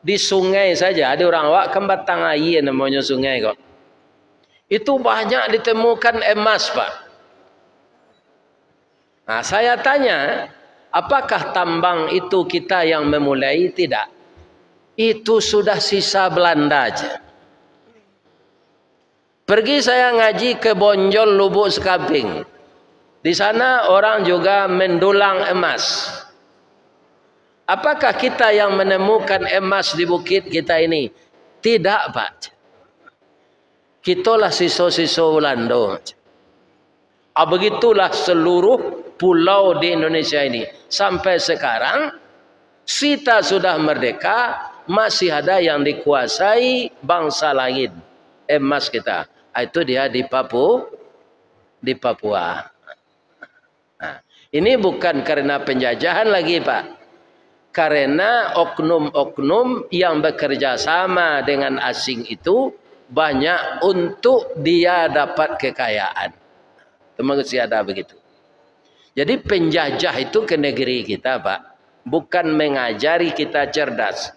di sungai saja, ada orang awak kan batang air namanya sungai kok. Itu banyak ditemukan emas, Pak. Nah, saya tanya, apakah tambang itu kita yang memulai? Tidak. Itu sudah sisa Belanda aja. Pergi saya ngaji ke Bonjol, Lubuk Sekaping. Di sana orang juga mendulang emas. Apakah kita yang menemukan emas di bukit kita ini? Tidak, Pak. Kitalah sisa-sisa Belanda. Begitulah seluruh pulau di Indonesia ini. Sampai sekarang, kita sudah merdeka, masih ada yang dikuasai bangsa lain. Emas kita. Itu dia di Papua. Nah, ini bukan karena penjajahan lagi, Pak. Karena oknum-oknum yang bekerja sama dengan asing itu banyak untuk dia dapat kekayaan. Manusia ada begitu. Jadi penjajah itu ke negeri kita, Pak, bukan mengajari kita cerdas.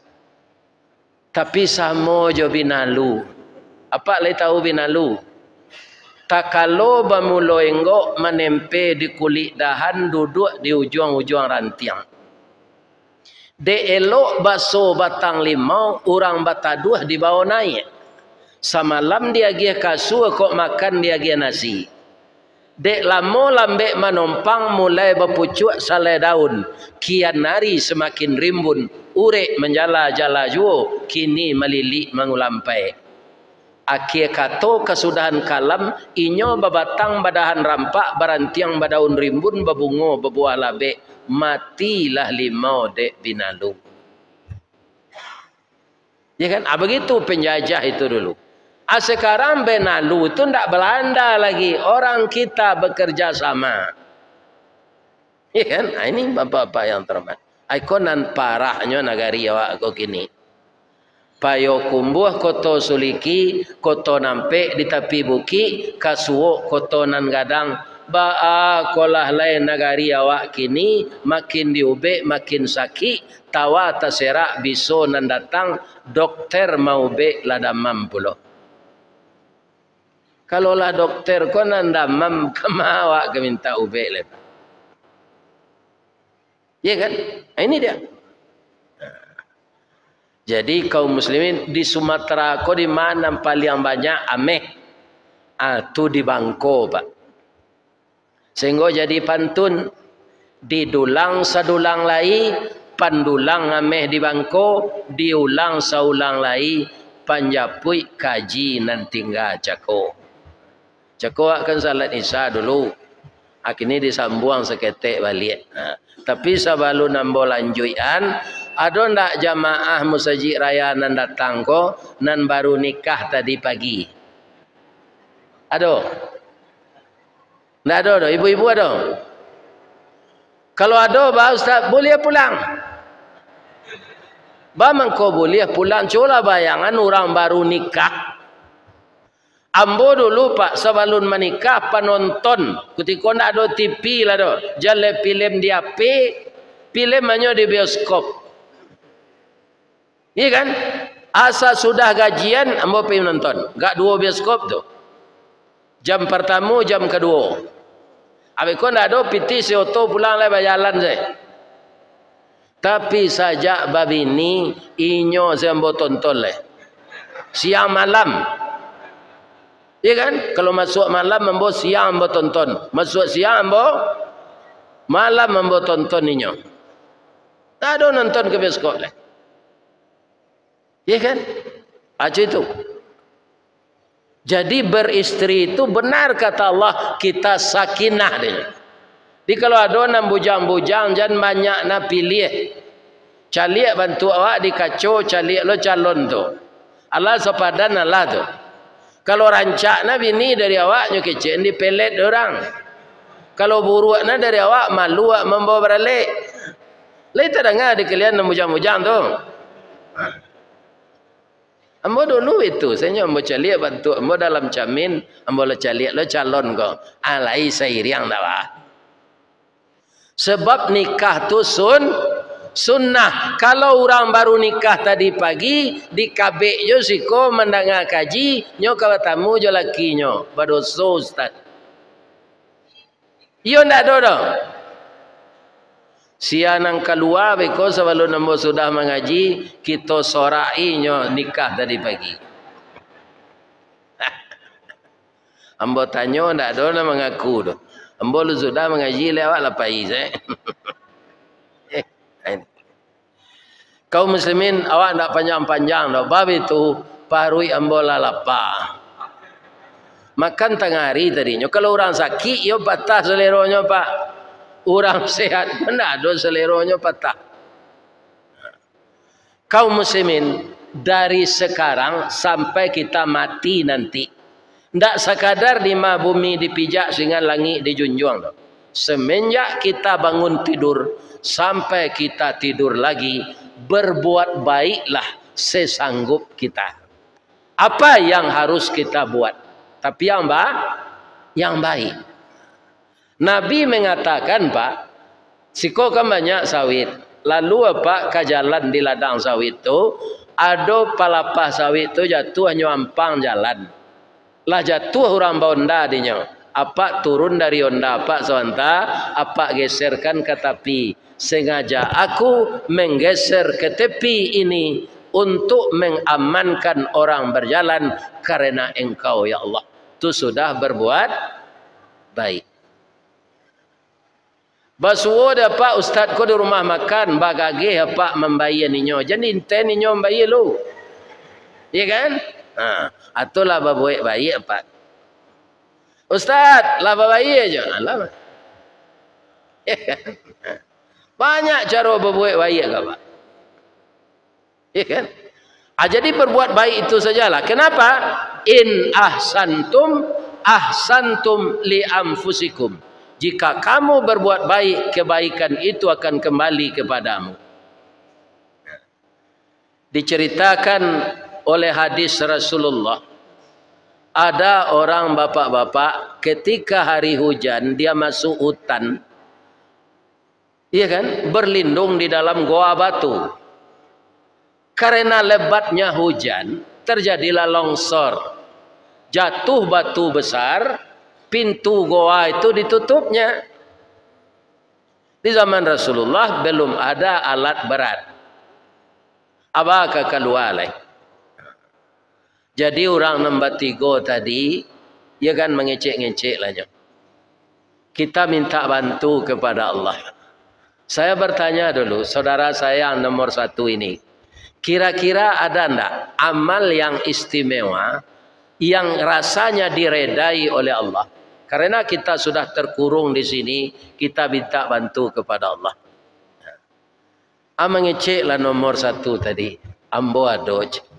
Tapi samo jo binalu. Apa le tahu binalu? Takalo bamulo enggo menempe di kulit dahan, duduk di ujung-ujung rantiang. De elok baso batang limau, orang bataduh di bawah naik. Samalam dia gia kasu kok makan dia gia nasi. Dek lamo lambek manompang mulai berpucuk salai daun. Kian hari semakin rimbun. Urek menjala-jala juo. Kini melilik mengulampai. Akhir kato kesudahan kalam. Inyo babatang badahan rampak. Barantiang badaun rimbun. Babungo babuah labek. Matilah limau dek binalu. Ya kan? Begitu penjajah itu dulu. Sekarang Benalu itu tidak Belanda lagi. Orang kita bekerja sama. Ya kan? Ini bapak-bapak yang terhormat. Ikonan parahnya negari awak kok kini. Payo kumbuh koto suliki, koto nampe di tepi buki, kasuo koto nan gadang. Ba'a kolah lain negari awak kini, makin diube, makin sakit, tawa taserak biso nan datang, dokter mau be lada mampulo. Kalau lah dokter kau nanda mam kemawak ke minta ubek lepas. Ya kan? Ini dia. Jadi kaum muslimin di Sumatera kau di mana paling banyak ameh? Tu di Bangko, Pak. Sehingga jadi pantun didulang sadulang lai, pandulang ameh di Bangko, diulang saulang lai, panjapui kaji nan tinggal cako. Cako akan salat isya dulu. Akhirnya disambung seketek balik. Nah, tapi sebelum nambo lanjutan, ada ndak jamaah musajid raya nan datang ko nan baru nikah tadi pagi? Ada? Ndak ada, ibu-ibu ada? Kalau ada, Pak Ustaz, boleh pulang. Bang kau boleh pulang, coba bayangan orang baru nikah. Ambo dulu, Pak, sebelum menikah penonton. Ketika ndak ada TV lah do. Jalan film di HP, film hanya di bioskop. Iya kan? Asa sudah gajian, ambo pergi nonton. Gak dua bioskop tu. Jam pertama, jam kedua. Habis kau ndak ada piti seoto pulang lah berjalan saya. Tapi sajak babi ni inyo saya ambo tonton lah. Siang malam. Ya kan? Kalau masuk malam ambo siang ambo tonton. Masuk siang ambo malam ambo tonton inyo. Tak ada nonton ke bioskop lah. Ya kan? Aja itu. Jadi beristri itu benar kata Allah kita sakinah dia. Jadi kalau ada nam bujang-bujang jangan banyak nak pilih. Caliak bantu awak dikacau caliak lo calon tu. Allah sepadan Allah tu. Kalau rancak na bini dari awak nyokecen di pelet orang. Kalau buruk na dari awak malu awak membawa beralik. Lai tak dengar di kalian nam bujang-bujang tu. Ambo dulu itu, saya ambo caliak bantu ambo dalam camin, ambo le caliak le calon ko. Alai sairiang dah. Sebab nikah tu Sunnah kalau orang baru nikah tadi pagi di kabek jo siko mendengar kaji nyo kalau tamu jo laki nyo badoso ustaz. Iyo ndak do. Sia nang keluar beko sebelum nambo sudah mengaji kita sorai nyo nikah tadi pagi. Ambo tanyo ndak do na mengaku do. Ambo lu sudah mengaji lewat lapai saya. Kaum muslimin awak ndak panjang-panjang dah. Bab itu parui ambo lalapa. Makan tengah hari tadinya. Kalau orang sakit yo patah seleronya pak. Orang sehat mana ada seleronya patah. Kaum muslimin dari sekarang sampai kita mati nanti. Ndak sekadar lima bumi dipijak sehingga langit dijunjung dah. Semenjak kita bangun tidur sampai kita tidur lagi, berbuat baiklah sesanggup kita. Apa yang harus kita buat? Tapi yang baik. Nabi mengatakan pak, siko kan banyak sawit. Lalu apa ke jalan di ladang sawit tu, ada palapah sawit tu jatuh hanya ampang jalan. Lah jatuh orang bonda dinya. Apa turun dari onda apa sewanta, apa geserkan ke tepi. Sengaja aku menggeser ke tepi ini untuk mengamankan orang berjalan karena engkau ya Allah. Itu sudah berbuat baik. Basuo dah pak ustaz ko di rumah makan bagage apa membayar ninyo. Jadi inten ninyo membayar lu. Iya kan? Atulah babuik baik apa. Ustaz, laba baik aja. Laba. Banyak cara berbuat baik ke Pak? Ya kan? Jadi berbuat baik itu sajalah. Kenapa? In ahsantum li anfusikum. Jika kamu berbuat baik, kebaikan itu akan kembali kepadamu. Diceritakan oleh hadis Rasulullah. Ada orang bapak-bapak ketika hari hujan dia masuk hutan. Iya kan? Berlindung di dalam goa batu. Karena lebatnya hujan, terjadilah longsor. Jatuh batu besar, pintu goa itu ditutupnya. Di zaman Rasulullah belum ada alat berat. Apa keluar lagi? Jadi orang nombor 3 tadi, dia kan mengecek-ngecek lah. Kita minta bantu kepada Allah. Saya bertanya dulu, saudara saya yang nomor 1 ini. Kira-kira ada enggak amal yang istimewa yang rasanya diredai oleh Allah? Karena kita sudah terkurung di sini, kita minta bantu kepada Allah. Mengeceklah nomor 1 tadi. Ambo adoj.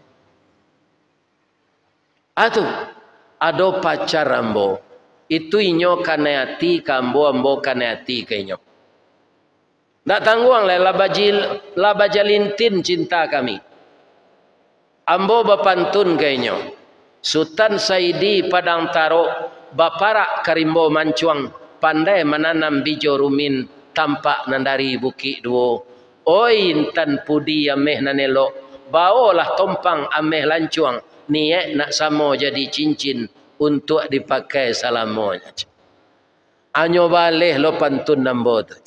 Ada pacar ambo. Itu inyo kanayati kambo ambo kanayati ke inyo. Tak tangguang lah labajalintin cinta kami. Ambo bapantun ke inyo. Sultan Saidi Padang Taro baparak karimbo mancuang pandai menanam bijo rumin tampak nandari bukit duo. Oi intan pudi ameh nanelo baolah tompang ameh lancuang. Niat nak samo jadi cincin untuk dipakai salamonya. Anyo baleh lo pantun nambo tu.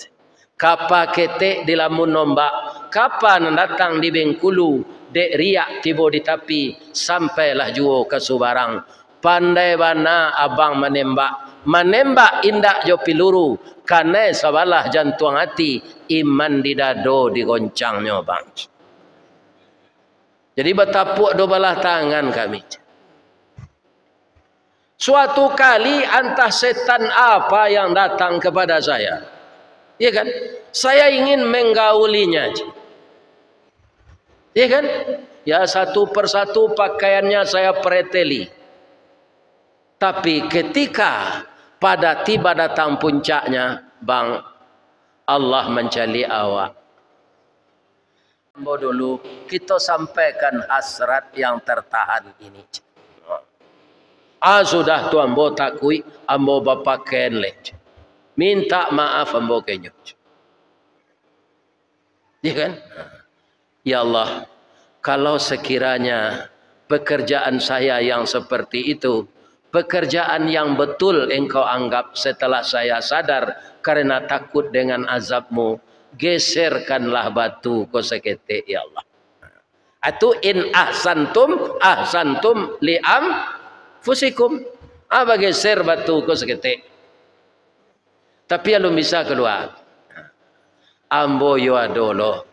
Kapa ketek di lamun nombak, kapan datang di Bengkulu, dek riak tibo di tapi, sampailah juo ke Subarang. Pandai bana abang menembak indak jo piluru, karena sabalah jantung hati, iman di dado digoncangnya bang. Jadi bertapuk dua belah tangan kami. Suatu kali entah setan apa yang datang kepada saya. Ya kan? Saya ingin menggaulinya. Ya kan? Ya satu persatu pakaiannya saya preteli. Tapi ketika pada tiba datang puncaknya, bang, Allah mencari awak. Dulu kita sampaikan hasrat yang tertahan ini. Sudah tu ambo takui, ambo bapa kenle. Minta maaf ambo kenyo. Ya kan? Ya Allah, kalau sekiranya pekerjaan saya yang seperti itu, pekerjaan yang betul engkau anggap setelah saya sadar karena takut dengan azabmu, geserkanlah batu ko sekete ya Allah. Atu in ahsantum liam fusikum. Apa geser batu ko sekete. Tapi belum bisa keluar. Ambo yo adolo.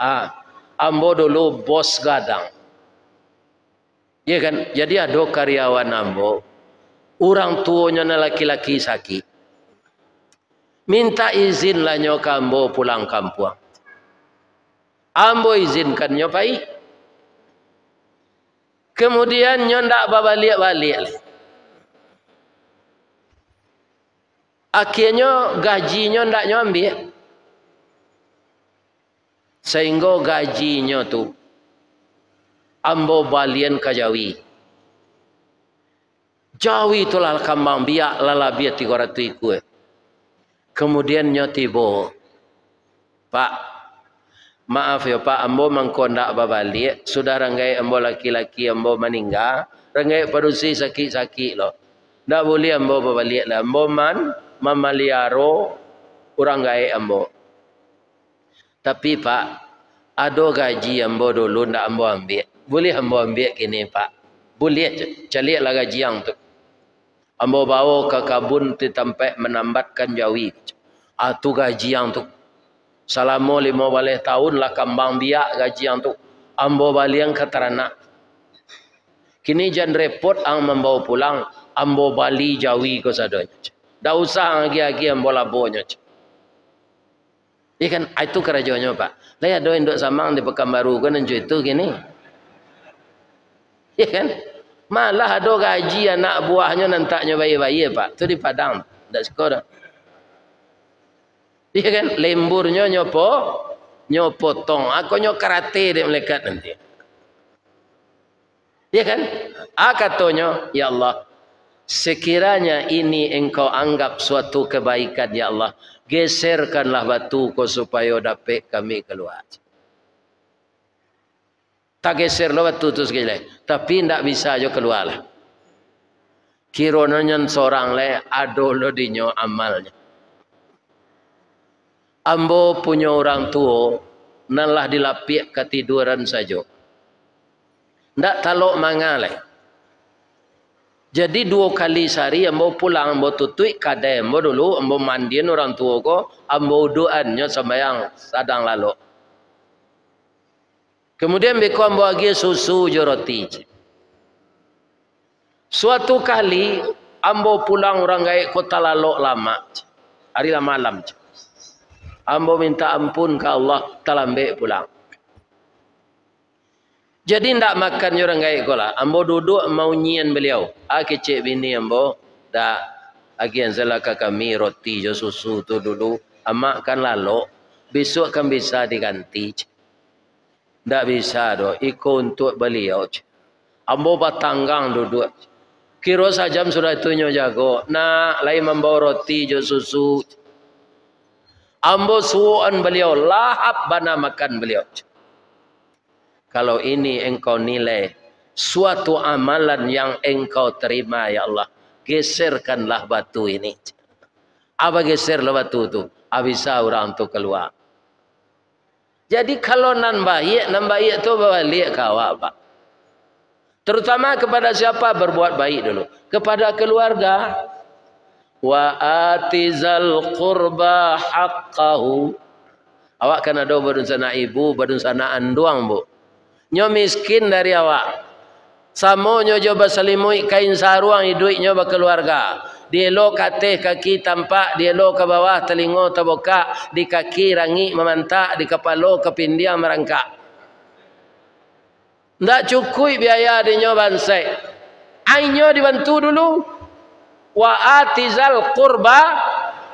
Ambo dulu bos gadang. Ya kan? Jadi ada karyawan ambo. Orang tuanya na laki-laki sakit. Minta izin lah nyoka ambo pulang kampung. Ambo izinkan nyopai. Kemudian ndak balik. Akhirnya gajinya ndak nyambil. Sehingga gajinya tu ambo balian ke Jawi. Jawi tu lah kambang biak lala biak 300 ikut. Kemudian nyotibo. Pak, maaf ya Pak, ambo mangko ndak balik. Sudah ranggai ambo laki-laki ambo meninggal. Ranggai padusi sakit-sakit loh. Ndak boleh ambo balik lah. Ambo mamaliaro orang gaya ambo. Tapi Pak, ada gaji ambo dulu ndak ambo ambil. Boleh ambo ambil kini Pak. Boleh calilah gaji yang tu. Ambo bawa ke kabun di tempat menambatkan Jawi. Tu gaji yang tu. Selama 15 tahun lah kambang biak gaji yang tu. Ambo baliang ke teranak. Kini jangan repot ang membawa pulang. Ambo bali Jawi ko sadonya. Dah usah lagi ambo labonya. Ikan itu kerajaannya Pak. Lah ada induk samang di Pekanbaru kan enjo itu gini. Ya kan? Malah ada gaji anak buahnya nantaknya bayi-bayi Pak. Itu di Padang. Tak sekolah. Ya kan? Lemburnya nyopotong. Aku karate dia melekat nanti. Ya kan? Katanya, ya Allah, sekiranya ini engkau anggap suatu kebaikan ya Allah, geserkanlah batu ko supaya dapat kami keluar. Tak geserlah batu tu sekali, tapi tidak bisa jo keluar lah. Kironanya seorang le adolo dinyo amalnya. Ambo punya orang tua nalah dilapik ketiduran saja. Ndak talok mangaleh. Jadi 2 kali sehari ambo pulang ambo tutui kadai ambo dulu ambo mandiin orang tua ko ambo doannya sembahyang sadang lalu. Kemudian beko ambo agi susu jo roti. Suatu kali ambo pulang orang gaya kota lalu lama. Hari malam. Ambo minta ampun ke Allah talambe pulang. Jadi ndak makan orang gaya kola. Ambo duduk mau nyian beliau. Kecik bini ambo dak agian selaka kami roti jo susu tu dulu. Amak kan lalu besok kan bisa diganti. Ndak bisa do. Ikut untuk beliau. Ambo batanggang duduk. Kira sajam sudah tunyo jago. Nak lain membawa roti jo susu. Ambo suan beliau lahap bana makan beliau. Kalau ini engkau nilai suatu amalan yang engkau terima ya Allah, geserkanlah batu ini. Apa geserlah batu itu? Bisa orang tu keluar. Jadi kalau nan baik tu balik kawak Pak. Terutama kepada siapa berbuat baik dulu. Kepada keluarga. Wa atizal qurba haqqahu. Awak kan ada badun sana ibu, badun sana anduang bu. Nyo miskin dari awak. Samo nyo coba selimui kain saruang hidup nyo keluarga. Dia lo kateh kaki tampak, dia lo ke bawah telingo terbuka, di kaki rangi memantak, di kepala kepindiang merangkak. Ndak cukup biaya di nyo bansai. Ainyo dibantu dulu. Wa atizal qurba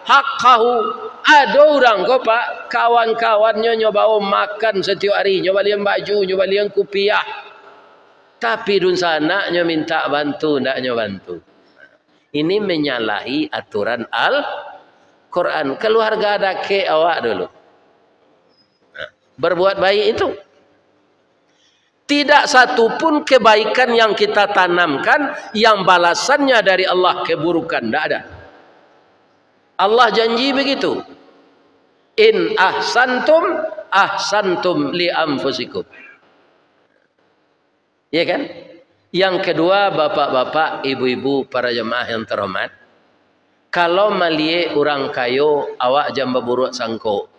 haqqahu. Ada orang kau Pak, kawan-kawannya nyoba makan setiap hari, nyoba liang baju, nyoba liang kupiah. Tapi dun sana nyo minta bantu, ndak nyo bantu. Ini menyalahi aturan Al-Quran. Keluarga ada ke awak dulu. berbuat baik itu. Tidak satu pun kebaikan yang kita tanamkan yang balasannya dari Allah keburukan, tidak ada. Allah janji begitu. In ahsantum ahsantum li anfusikum. Ya kan? Yang kedua, bapak-bapak, ibu-ibu, para jemaah yang terhormat, kalau malie orang kayo, awak jangan berburuk sangko.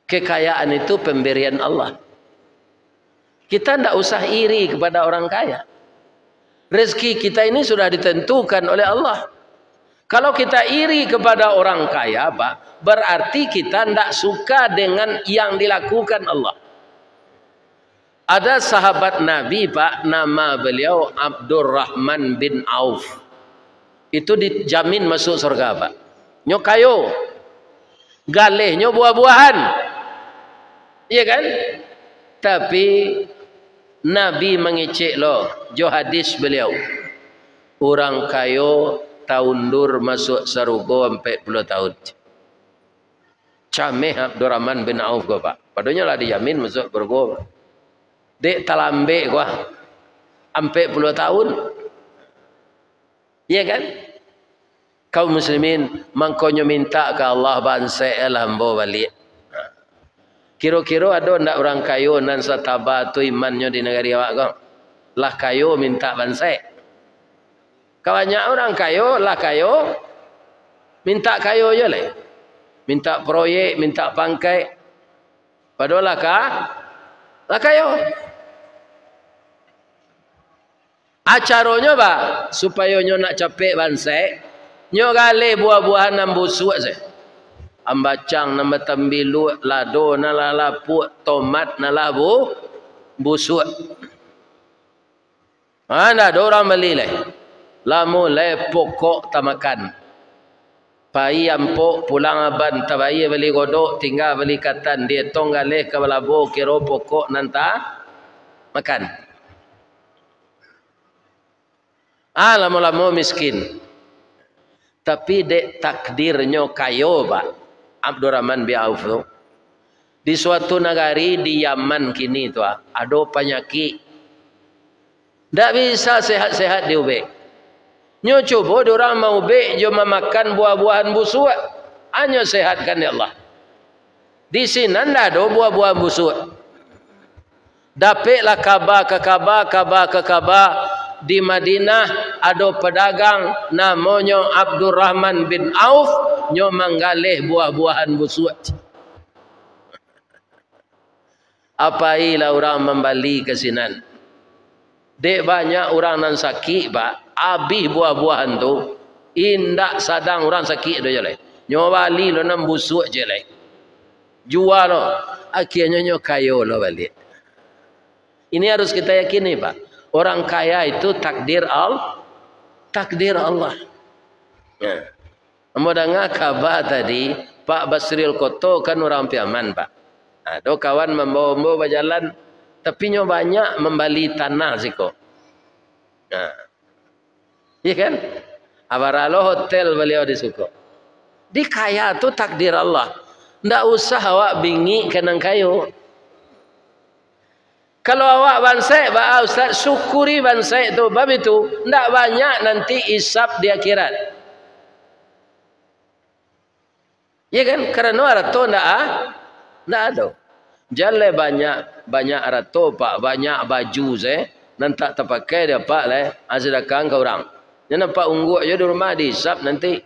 Kekayaan itu pemberian Allah. Kita tidak usah iri kepada orang kaya. Rezeki kita ini sudah ditentukan oleh Allah. Kalau kita iri kepada orang kaya, Pak, berarti kita tidak suka dengan yang dilakukan Allah. Ada sahabat Nabi, Pak, nama beliau Abdurrahman bin Auf. Itu dijamin masuk surga, Pak. Nyo kayo, galehnya buah-buahan, iya kan? Tapi Nabi mengecek loh, jo hadis beliau, orang kayo taundur masuk surga 40 tahun. Cameh Abdurrahman bin Auf gua, Pak. Padahal lah dijamin masuk surga. Dek talambe gua 40 tahun. Iya kan? Kaum muslimin mangkonyo minta ke Allah banse lambo balik. Kira-kira ada ndak orang kayo nan sataba tu imannya di negeri awak kau? Lah kayo minta banse. Kawannya orang kayo lah kayo minta kayo je le. Minta proyek, minta pangkai. Padahal lah kayo. Acaranya ba supaya nyo nak capek banse, nyo gale buah-buahan nan busuk se. Ambacang nama tembilu, lado nala lapu, tomat nala busuk. Mana ada orang beli leh. Lamu leh pokok tamakan. Pai ampok pulang aban tabai beli godok tinggal beli katan dia tong galeh ke balabo kiro pokok nanta makan. Lama-lama miskin. Tapi dek takdirnya kayo, Pak. Abdurrahman bin Auf tu. Di suatu negari di Yaman kini tu ada penyakit. Tak bisa sehat-sehat di ubek. Nyo coba orang mau ubek jo memakan buah-buahan busuk. Hanya sehatkan ya Allah. Di sini tidak ada buah-buahan busuk. Dapatlah kabar ke kabar. Di Madinah ada pedagang namanya Abdurrahman bin Auf nyo manggalih buah-buahan busuk. Apailah orang membali ke sinan. Dek banyak orang nan sakit, Pak. Habis buah-buahan tu indak sadang orang sakit do je le. Nyo bali lo nan busuk je le. Jual lo. Akhirnya nyo kayo lo balik. Ini harus kita yakini, Pak. Orang kaya itu takdir Allah. Ya. Mau dengar kabar tadi, Pak Basril Koto kan orang Piaman, Pak. Ada kawan membawa berjalan, tapi nyo banyak membali tanah siko. Nah. Iya kan? Abaralo hotel beliau di suko. Di kaya tu takdir Allah. Ndak usah awak bingi kenang kayo. Kalau awak bansai, Ustaz syukuri bansai itu, bab itu tidak banyak nanti isap di akhirat. Ya kan? Karena arato tidak ada. Jalan banyak arato, Pak, banyak baju saya, nanti tak terpakai dia Pak le, sedekah ke orang. Yang nampak ungguk je di rumah diisap nanti.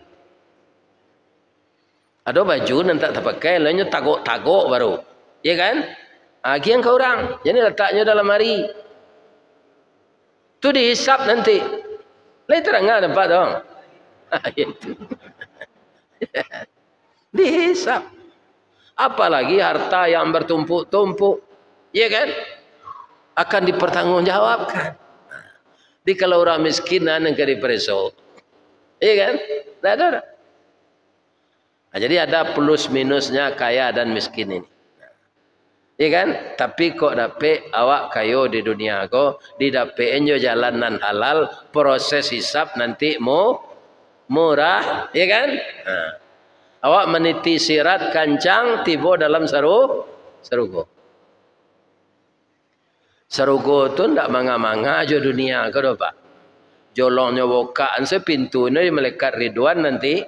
Ada baju nanti tak terpakai, lainnya tagok baru. Ya kan? Agian ke orang. Jadi letaknya dalam hari. Itu dihisap nanti. Lain terangkan dapat dong. Itu. Dihisap. Apalagi harta yang bertumpuk-tumpuk. Iya kan? Akan dipertanggungjawabkan. Jadi kalau orang miskinan yang dipreso. Iya kan? Tidak ada. Nah, jadi ada plus minusnya kaya dan miskin ini. Iya kan? Tapi kok dapet awak kayo di dunia ko, didapein jo jalanan halal, proses hisap nanti murah, iya kan? Nah. Awak meniti sirat kancang tiba dalam sarugo. Sarugo tu ndak manga-manga aja dunia ke do Pak. Jolongnya bukaan sepintu ini malaikat Ridwan nanti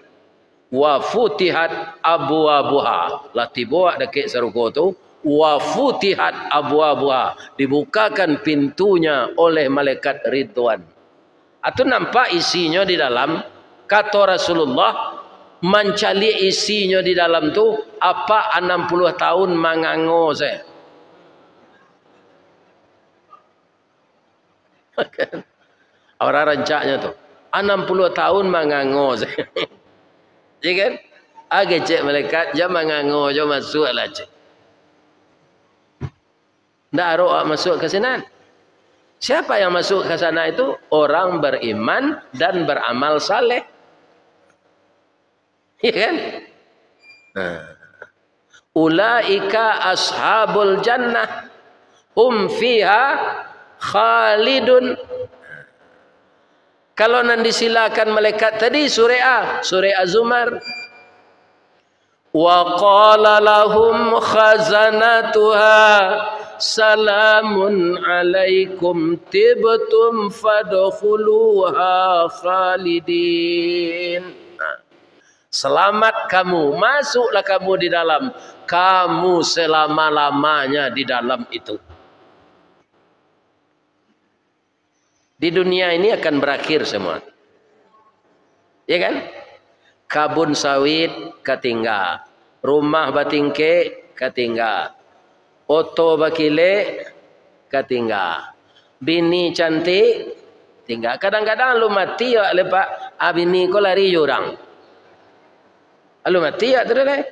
wa futihat abwabuha. Lah tiba dekat sarugo tu wa futihat abwabuha, dibukakan pintunya oleh malaikat Ridwan. Atau nampak isinya di dalam, kata Rasulullah, mencari isinya di dalam tu apa 60 tahun mangango saya. Orang rancaknya tu 60 tahun mangango saya. Ya kan? Agak cek malaikat jam mangango jam masuk lah cek. Ndak roh masuk ke sana. Siapa yang masuk ke sana itu? Orang beriman dan beramal saleh. Ya kan? Ulaika ashabul jannah hum fiha khalidun. Kalau nanti silakan malaikat tadi surah A, surah Az-Zumar. Wa qala lahum khazanatuha salamun alaikum tibtum fadkhuluha khalidin. Selamat kamu, masuklah kamu di dalam, kamu selama-lamanya di dalam itu. Di dunia ini akan berakhir semua. Ya kan? Kabun sawit ketinggal, rumah batingke ketinggal, oto bakile ketinggal, bini cantik tinggal. Kadang-kadang lu mati ya lepak, bini ko lari jurang. Lu mati ya tu dah.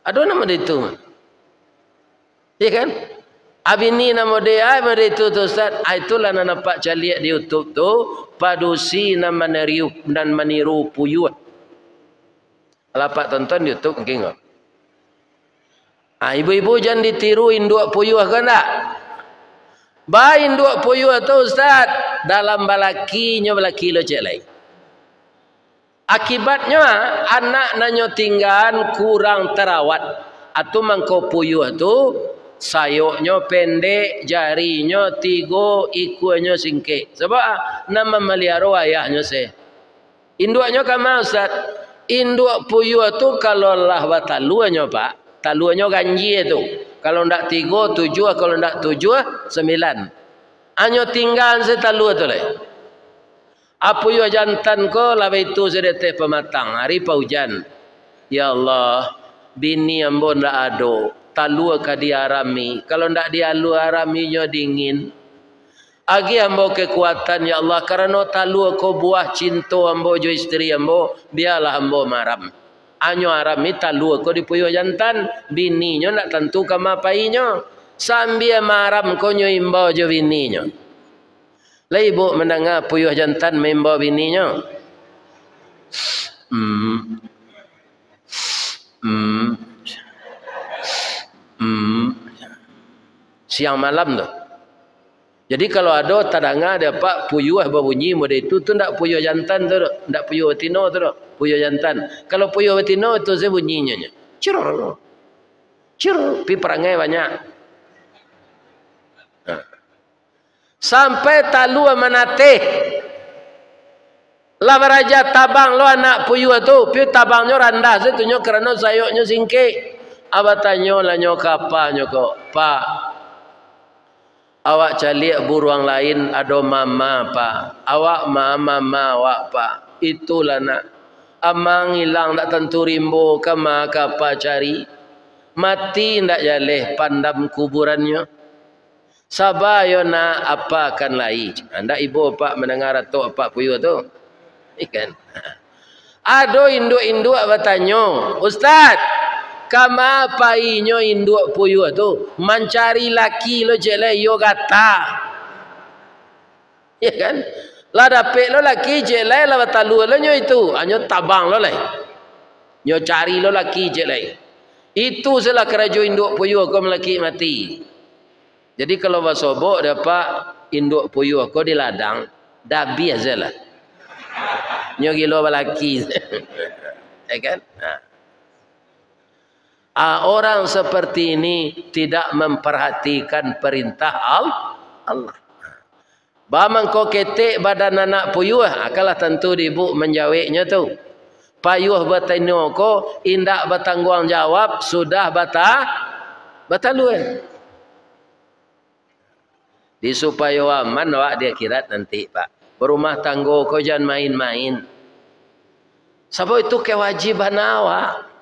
Aduh nama dia tu. Ya kan? Abini nama dia itu tu Ustaz. Itulah nak nampak caliak di YouTube tu, padusi nama meniru dan meniru puyuh. Lapak tonton di YouTube mungkin enggak? Ibu-ibu jangan ditiru induk puyuh kan tak? Ba induk puyuh tu Ustaz, dalam balaki lo cek lain. Akibatnya anak nanyo tinggal kurang terawat. Atau mangko puyuh tu sayuknya pendek, jarinya 3, ikunya singkik. Sebab nama melihara ayahnya saya. Induknya kama Ustaz. Induk puyuh tu kalau lah bataluannya Pak, taluannya ganji tu. Kalau ndak 3, 7, kalau ndak 7, 9. Anyo tinggal setalu tu lah. Apa yo jantan ko lawe itu sedete pematang hari paujan. Ya Allah, bini ambo ndak ado. Talua ka diarami, kalau ndak dialu araminya dingin. Agi ambo kekuatan ya Allah, karena talua ko buah cinta ambo jo istri ambo, biarlah ambo maram. Anyo arami talua ko dipuyuh jantan, bininya ndak tentu kama painyo. Sambil maram ko nyo imbau jo bininya. Lah ibu mendengar puyuh jantan membawa bininya. Siang malam tu. Jadi kalau ada tadanga ada pak puyuh berbunyi model itu tu ndak puyuh jantan tu, ndak puyuh betina tu, puyuh jantan. Kalau puyuh betina itu saya bunyinya. Cirur. Cirur, pi perangai banyak. Sampai talu manate. Lah beraja tabang lo anak puyuh tu, pi tabangnya randah setunyo kerana sayuknya singkik. Abatanyo lah nyo kapa nyo ko, Pak. Awak caliak buruang lain ada mama Pak. Awak mama awak Pak. Itulah nak. Amang hilang tak tentu rimbo kama kapa cari. Mati ndak jaleh pandam kuburannya. Sabayo na apa akan lai. Anda ibu Pak mendengar atau apa puyuh tu? Ikan. Ado induk-induk abatanyo, Ustaz. Kama painyo induk puyuh tu mencari laki lo jele yo gata. Ya kan? Lah dapet lo laki jele la batalu lo nyo itu, anyo tabang lo lai. Nyo cari lo laki jele. Itu salah kerajo induk puyuh ko melaki mati. Jadi kalau basobok dapat induk puyuh ko di ladang, dabi aja lah. Nyo gilo balaki. Ya kan? Nah. Orang seperti ini tidak memperhatikan perintah Allah. Bamang ko ketik badan anak puyuh, akalah tentu ibu menjawabnya tu. Payuh bertanya ko indak bertanggung jawab sudah batalue. Di supaya aman awak di akhirat nanti Pak. Berumah tangga ko jangan main-main. Sebab itu kewajiban awak.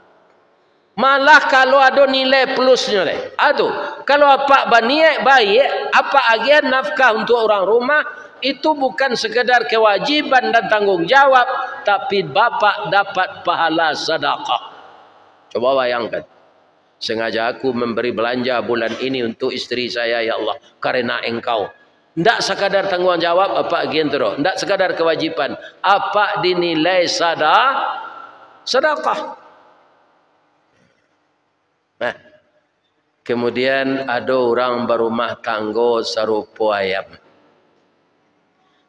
Malah kalau ada nilai plusnya leh. Aduh, kalau apa baniak baik, apa agen nafkah untuk orang rumah itu bukan sekedar kewajiban dan tanggung jawab, tapi bapak dapat pahala sedekah. Coba bayangkan. Sengaja aku memberi belanja bulan ini untuk istri saya ya Allah karena engkau. Tidak sekadar tanggung jawab apa agen terus, tidak sekadar kewajiban, apa dinilai sedekah. Nah, kemudian ada orang berumah tangga serupa ayam.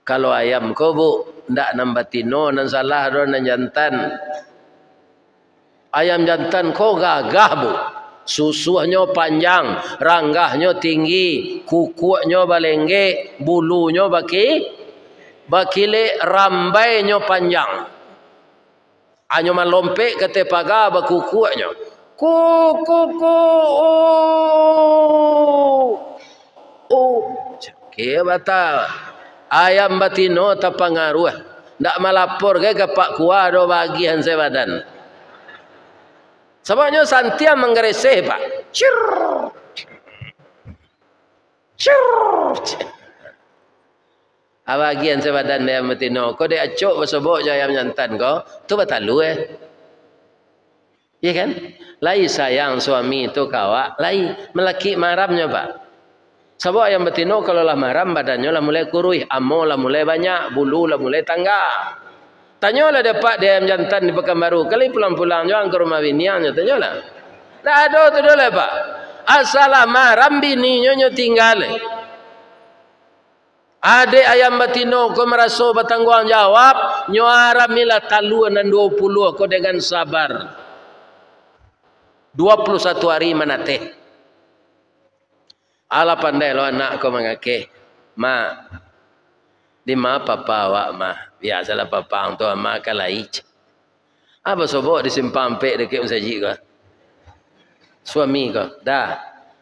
Kalau ayam ko bu, ndak nambah tino nan salah do nan jantan. Ayam jantan ko gagah bu, susuhnya panjang, ranggahnya tinggi, kukunya balengge, bulunya bakile, rambainya panjang. Anyo malompe ke tepaga bakukuknya. Kaya batal. Ayam batino tapangaruh. Ndak malapor ke pak kuah do bagian sebadan. Sebabnya santiam menggereseh pak. Cir. Bagian sebadan dia batino. Kau dia acok bersobok ayam jantan kau. Tu batalu ya kan? Lai sayang suami itu kawak, lai melaki maramnya pak. Sebab ayam betino kalau lah maram badannya lah mulai kurui, amo lah mulai banyak, bulu lah mulai tangga. Tanyalah dapat dia ayam jantan di Pekanbaru, kali pulang-pulang jangan ke rumah biniannya, tanyalah. Nah ada tu dulu pak. Asalah maram bininya tinggal. Adik ayam betino kau merasa bertanggung jawab, nyuara mila taluan dan 20 kau dengan sabar. 21 hari menateh. Ala pandai lo anak ko mangake. Ma. Di ma papa awak ma. Biasalah papa untuk ma kalai. Apa sobok disimpan pek dekat masjid ko. Suami ko, dah.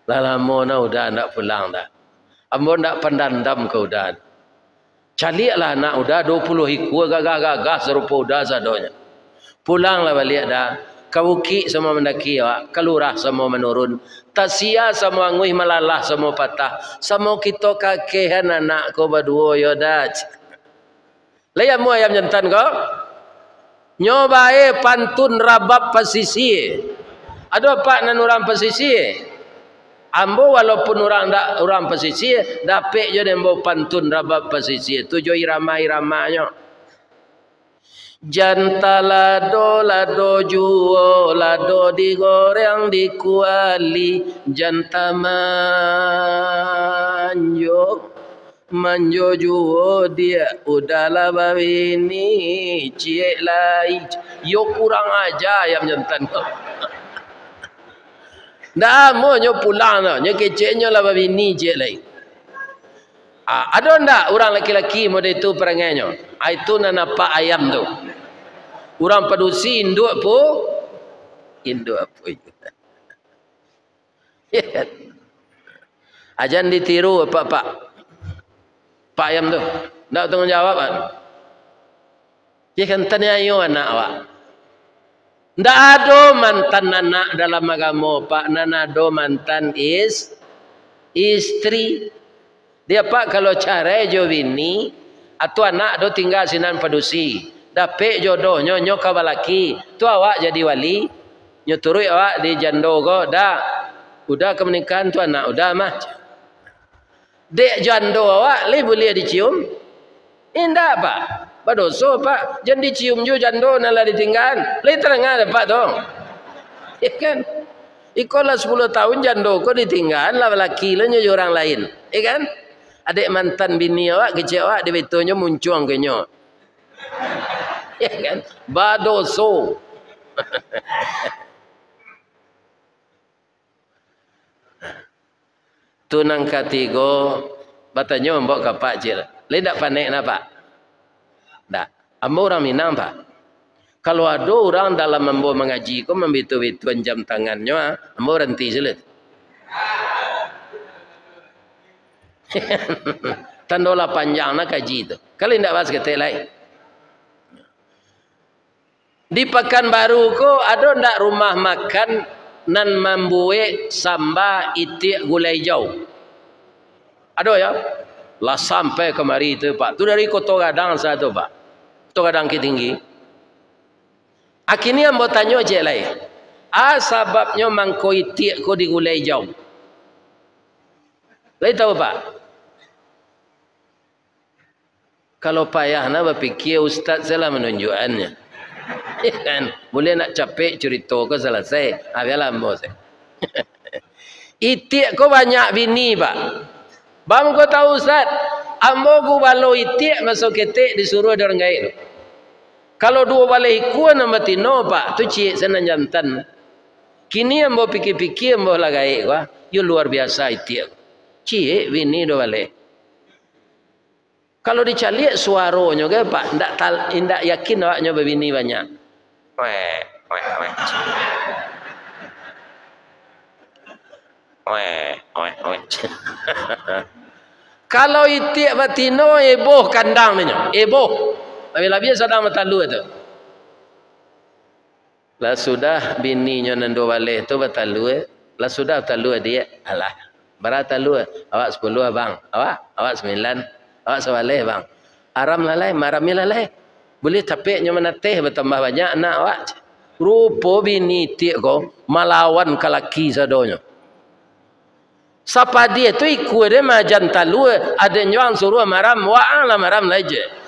Lama na udah ndak pulang dah. Ambo ndak pendandam ko udah. Caliaklah anak udah 20 hikwa gagah-gagah serupa udah sadonya. Pulanglah balik dah. Kawuki semua mendaki awak, kalurah semua menurun, tasia semua nguih malalah semua patah, semua kita kakehan anak ko berdua yodat. Layam mu ayam jantan ko, nyobae pantun rabab pesisi. Ada pak nan orang pesisi. Ambo walaupun orang pesisi, dapek je dembo pantun rabab pesisi. Tujuh irama-iramanya. Janta lado juo, lado digoreng dikuali, janta manjo juo dia udahlah bawini cie lai. Yo kurang aja ayam jantan. Ndak mau nyo pulang no, nyo keceknya lah bawini cie lai. Ada ndak orang laki-laki model itu perangainya? Itu napa ayam tu. Orang padusi induk apa itu. Ajan ditiru apa pak? Pak ayam tu. Ndak tanggung jawab kan? Ya kan tanya yo anak awak. Ndak ada mantan anak dalam agama pak. Nana ada mantan istri. Dia pak kalau cara jo bini atau anak do tinggal sinan padusi. Dapet jodohnya nyo kabalaki. Tu awak jadi wali. Nyo turui awak di jando ko dah. Udah kemenikahan tu anak udah mah. Dek jando awak le boleh dicium? Indah pak. Badoso pak. Jangan dicium jo jando nala ditinggal. Le terangah dapat dong. Ya kan? Ikolah 10 tahun jando ko ditinggal lah laki le nyo orang lain. Ya kan? Adik mantan bini awak kecil awak di betonyo muncung ke nyo. Ya kan? Badoso. Tu nang katigo batanya mbok kapak je. Le dak panek napa? Dak. Ambo orang Minang pak. Kalau ada orang dalam ambo mengaji ko membitu-bituan jam tangannya, ambo berhenti sulit. Tandola panjang nak kaji itu. Kalau tidak pas ketek lain. Di Pekanbaru ko ada ndak rumah makan nan membuat samba itik gulai hijau. Ada ya? Lah sampai kemari itu pak. Tu dari Kota Gadang satu pak. Kota Gadang tinggi. Akhirnya ambo tanya je lain. Sebabnya mangko itik ko di gulai hijau. Lain tahu pak? Kalau payah nak berfikir ustaz salah menunjukkannya. Kan boleh nak capek cerita ko selesai. Biarlah ambo saya. Itik ko banyak bini pak. Bang ko tahu ustaz, ambo ku balo itik masuk ketek disuruh ada orang gaib. Kalau dua balai kuan nama tino pak, tu cik sana jantan. Kini ambo pikir-pikir ambo lah gaib wah, yo luar biasa itik. Cik bini dua balai. Kalau dicaliak suaranya ke pak, ndak yakin awaknya berbini banyak. Weh. Kalau itik batino eboh kandang nya, eboh. Lebih-lebih sedang matalu itu. Lah sudah bininya nando balik tu batalu. Lah sudah talu dia. Alah, berat talu. Awak 10 abang. Awak 9. Awak sebalih bang. Aram lalai, marami lalai. Boleh tapiknya menatih bertambah banyak anak awak. Rupa bini itik ko melawan kalaki sadonya. Siapa dia tu ikut dia majan talu. Ada yang suruh maram. Wa'ala maram aja.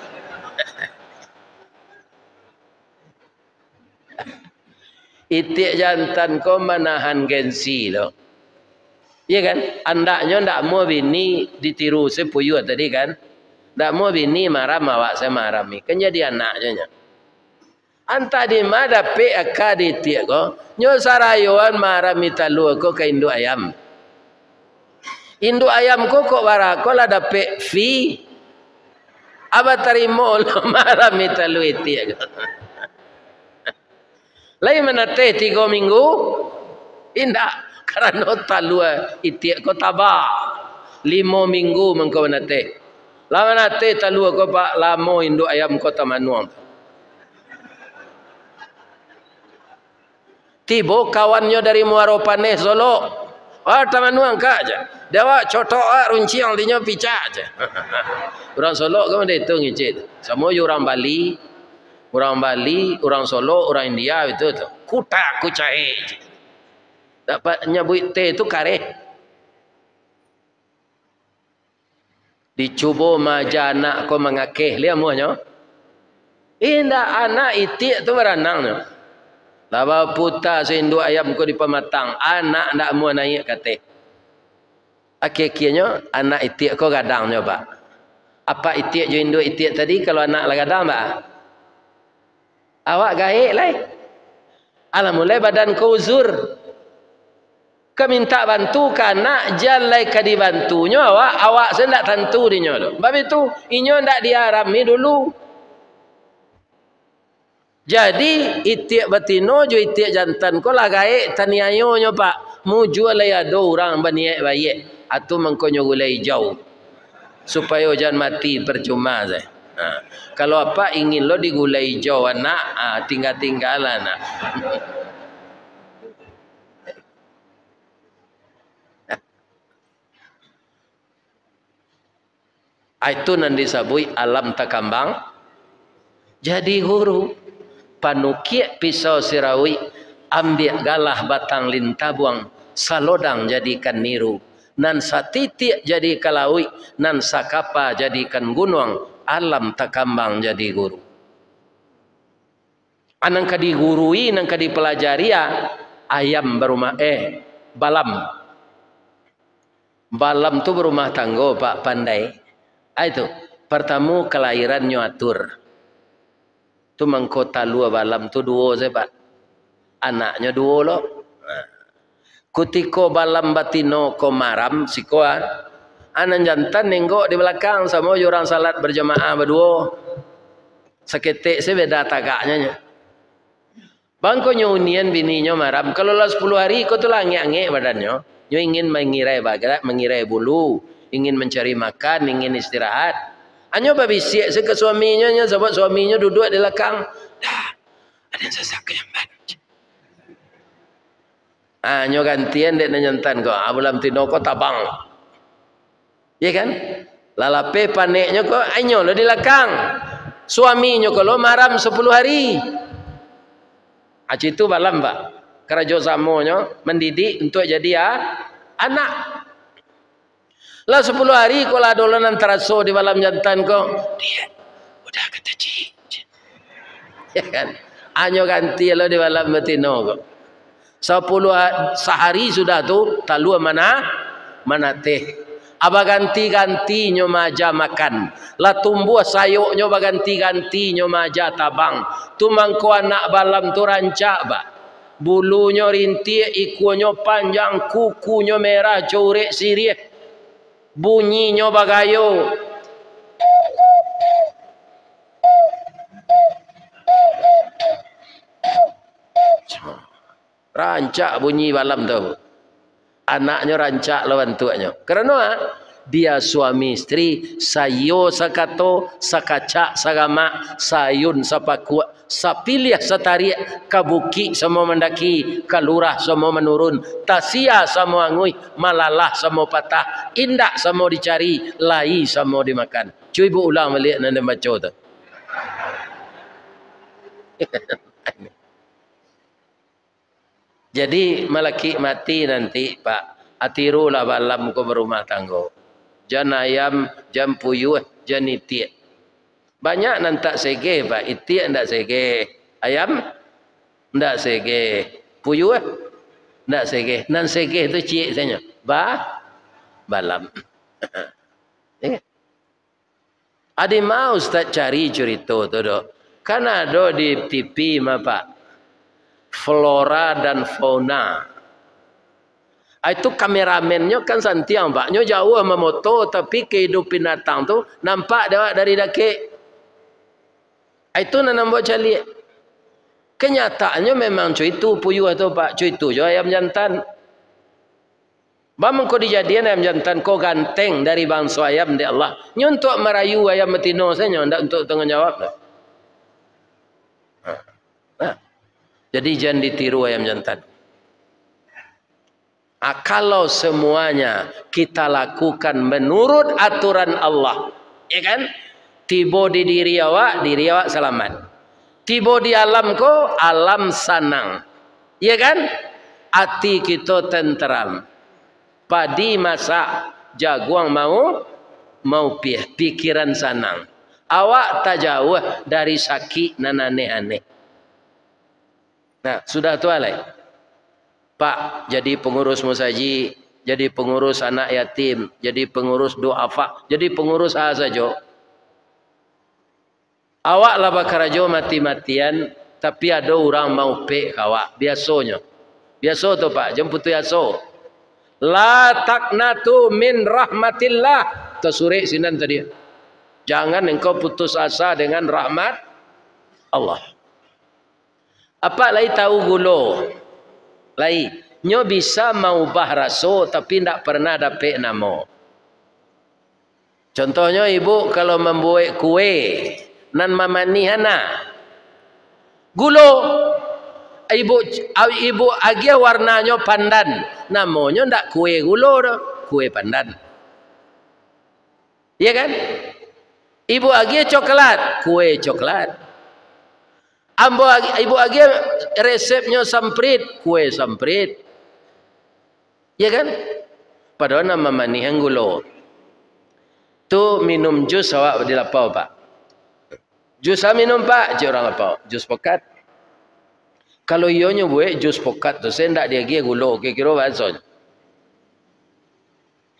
Itik jantan ko menahan gengsi lo. Iya kan? Andaknya ndak mau bini ditiru sepuyu tadi kan? Ndak mau bini maram awak saya marami. Kan jadi anaknya. Anta di mana PK di itik ko? Nyo sarayuan marami talu ko ke induk ayam. Induk ayam ko kok barako lah dapat fee. Aba terima lo marami talu itik ko. Lain menatih 3 minggu. Indak. Karena talu itik ko tabak 5 minggu mengkau menatih. Lama natih talu ko pak lamo induk ayam ko tamanuang. Tibo kawannya dari Muaro Paneh Solo. Tamanuang kak aja. Dewa cotok runciang dinyo pica aja. Orang Solo kan ada itu ngicit. Semua orang Bali, orang Solo, orang India itu tu. Kutak kucai. Dapat nyabut teh itu kareh. Dicuba maja anak ko mengakeh lihat muanya. Indah anak itik tu beranangnya. Laba puta seindu ayam ko di pematang. Anak ndak mau naik kate. Akhirnya anak itik ko gadangnya pak. Apa itik jo induk itik tadi kalau anak lah gadang pak? Awak gaik lah. Alhamdulillah badan ko uzur. Kau minta bantu karena jalai ka dibantunya awak saya tak tentu dinyo tu. Sebab itu inyo ndak diarami dulu. Jadi itik batino jo itik jantan ko lah gaik taniayonyo pak. Mu jual ada orang baniak baik atau mengkonyo gulai hijau supaya jangan mati percuma saya. Kalau apa ingin lo digulai hijau anak tinggal-tinggalan nak. Itu nan disabui alam takambang jadi guru panukiak pisau sirawi ambil galah batang lintabuang salodang jadikan niru nan satitik jadi kalawi nan sakapa jadikan gunung alam takambang jadi guru anang kadi gurui nang kadi pelajaria ayam berumah balam tu berumah tanggo pak pandai. Itu pertama kelahirannya atur. Tu mengkota lua balam tu 2 saya pak. Anaknya 2 lo. Kutiko balam batino ko maram sikoan. Anan jantan nenggok di belakang sama orang salat berjamaah berdua. Seketik saya beda tagaknya. Bangko nyunian bininya maram. Kalau lah 10 hari kau tu langit-langit badannya. Nyo ingin mengirai bagat, mengirai bulu, ingin mencari makan, ingin istirahat. Anyo babisik ke suaminya, sebab suaminya duduk di belakang. Dah, ada yang sesak kenyamban. Anyo gantian dek nanyantan kau. Abulam tino kau tabang. Ya kan? Lalape paneknya kau, anyo lo di belakang. Suaminya kalau maram 10 hari. Aci itu balam pak. Kerajo samonya mendidik untuk jadi anak. Lah 10 hari kalau dolanan teraso di malam jantan kau, dia udah kata cik. Ya kan? Anyo ganti lo di malam betino kau. 10 sehari sudah tu talu mana teh. Aba ganti-ganti nyo maja makan. Lah tumbuh sayuknya baganti-ganti nyo maja tabang. Tumangko anak balam tu rancak ba. Bulunya rintik, ikunya panjang, kukunya merah, corek sirih. Bunyinya bagayo. Rancak bunyi balam tu. Anaknya rancak lawan tuanya. Kerana dia suami istri, sayo sakato, sakacak, sagama, sayun, sapakua, sapilih satarik, kabuki semua mendaki, kalurah semua menurun, tasia semua ngui, malalah semua patah, indak semua dicari, lai semua dimakan. Cuy bu ulang balik nanda baca tu. Jadi malaki mati nanti pak, atirulah balam ko berumah tangga. Jan ayam, jan puyuh, jan itik. Banyak nantak sege pak, itik ndak sege, ayam ndak sege, puyuh ndak sege. Nan sege tu cik saja, balam. Adi mau ustaz cari cerita tu dok. Kan ada di TV mah pak. Flora dan fauna. Itu kameramennya kan santiang pak. Nyo jauh sama moto tapi kehidupan binatang tu nampak dari daki. Itu nanam buat cali. Kenyataannya memang cuy itu puyuh tu pak. Cuy itu jo ayam jantan. Bang kau dijadian ayam jantan kau ganteng dari bangsa ayam di Allah. Nyo untuk merayu ayam betino saja, ndak untuk tanggung jawab. Jadi jangan ditiru ayam jantan. Kalau semuanya kita lakukan menurut aturan Allah, ya kan? Tiba di diri awak selamat. Tiba di alam ko, alam sanang. Ya kan? Hati kita tenteram. Padi masak, jaguang mau pikiran sanang. Awak tak jauh dari sakit nan aneh-aneh. Nah, sudah tu alai. Pak, jadi pengurus musaji, jadi pengurus anak yatim, jadi pengurus duafa, jadi pengurus apa saja. Awak lah bakarajo mati-matian, tapi ada orang mau pek awak. Biasanya. Biasa tu pak, jemput tu yaso. La taqnatu min rahmatillah. Tersurik sinan tadi. Jangan engkau putus asa dengan rahmat Allah. Apa lagi tahu gulo? Lagi, nyo bisa maubah rasa tapi tidak pernah dapat nama. Contohnya ibu kalau membuat kue nan mamani hana. Gulo ibu agia warnanya pandan. Namanya ndak kue gulo dah, kue pandan. Iya kan? Ibu agia coklat, kue coklat. Ibu agi resepnya samprit, kue samprit. Ya kan? Padahal nama manihan gulo. Tu minum jus awak di lapau pak. Jus minum pak, je orang lapau. Jus pokat. Kalau ionya buat jus pokat tu saya ndak dia agi gulo, kira-kira bahasa.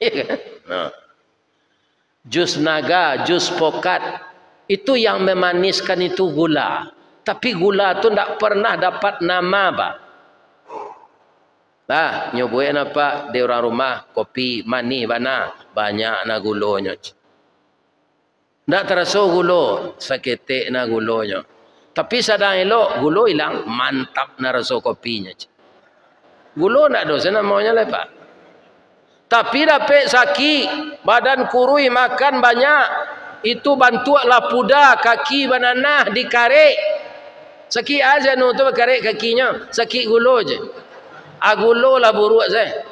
Ya kan? Nah. Jus naga, jus pokat. Itu yang memaniskan itu gula. Tapi gula tu tidak pernah dapat nama pak. Lah, nyobuin apa di orang rumah kopi mani bana banyak na gulonyo. Ndak terasa gulo, sakit na gulonyo. Tapi sadang elok gulo hilang, mantap na rasa kopinya. Gulo nak dosa namanya lepas. Tapi dapat sakit, badan kurui makan banyak, itu bantulah puda kaki banana dikarik. Sakit aja nu tu karik kakinya, sakit gulo je. Agulo lah buruk saya.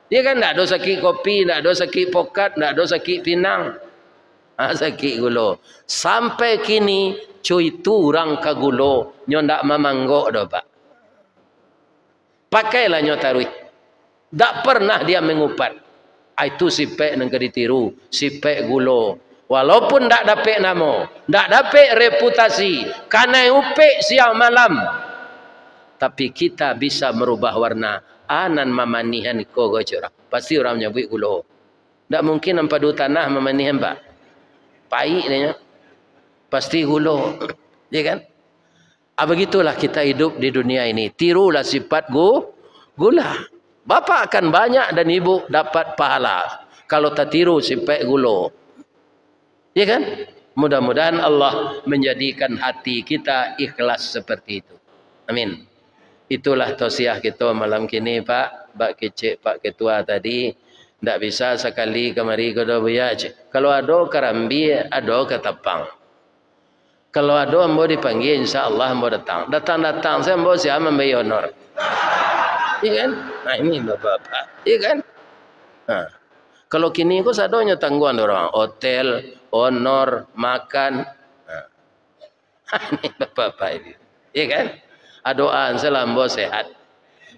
Dia kan tak ada sakit kopi, tak ada sakit pokat, tak ada sakit pinang. Sakit gulo. Sampai kini cuy tu orang ke gulo, nyo ndak memanggok dah pak. Pakailah nyo tarwih. Tak pernah dia mengupat. Itu sipek nang ditiru, sipek gulo. Walaupun tak dapat nama, tak dapat reputasi, karena upek siang malam. Tapi kita bisa merubah warna. Anan mamanihan ko gocora. Pasti orang nyebut gulo. Tak mungkin nampak du tanah mamanihan pak. Pahit dia. Pasti gulo. Ya kan? Begitulah kita hidup di dunia ini. Tirulah sifat gula. Bapak akan banyak dan ibu dapat pahala. Kalau tak tiru sifat gulo. Ya kan? Mudah-mudahan Allah menjadikan hati kita ikhlas seperti itu. Amin. Itulah tausiah kita malam kini Pak. Pak Kecik, Pak Ketua tadi. Tak bisa sekali kemari kepada buya. Kalau ada kerambi, ada ketapang. Kalau ada ambo dipanggil, insya-Allah ambo datang. Datang-datang saya ambo siap memberi honor. Iya kan? Nah ini bapak-bapak. Iya kan? Nah. Kalau kini kok sadonya tanggungan orang. Hotel, honor, makan. Nah. Ini bapak-bapak ini. Iya kan? Doaan selambo sehat.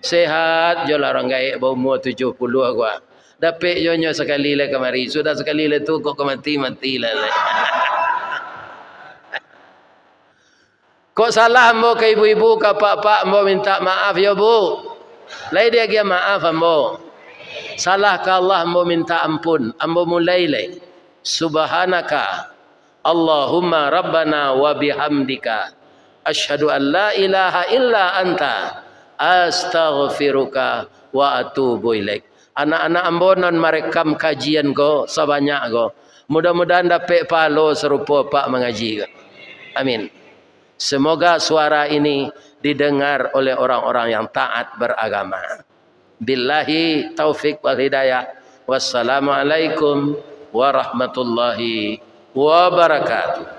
Sehat jo lah orang gaib berumur 70 gua. Dapat jo nyo sekali le kemari. Sudah sekali le tu kok mati lah. Kok salah ambo ke ibu-ibu ke pak-pak ambo minta maaf ya bu. Lai dia dia maaf ambo. Salah ke Allah ambo minta ampun. Ambo mulai le. Subhanaka Allahumma rabbana wa bihamdika. Asyhadu an la ilaha illa anta astaghfiruka wa atubu ilaik. Anak-anak ambonan merekam kajian go sebanyak go. Mudah-mudahan dapat pahala serupa Pak mengaji. Amin. Semoga suara ini didengar oleh orang-orang yang taat beragama. Billahi taufik wal hidayah. Wassalamualaikum warahmatullahi wabarakatuh.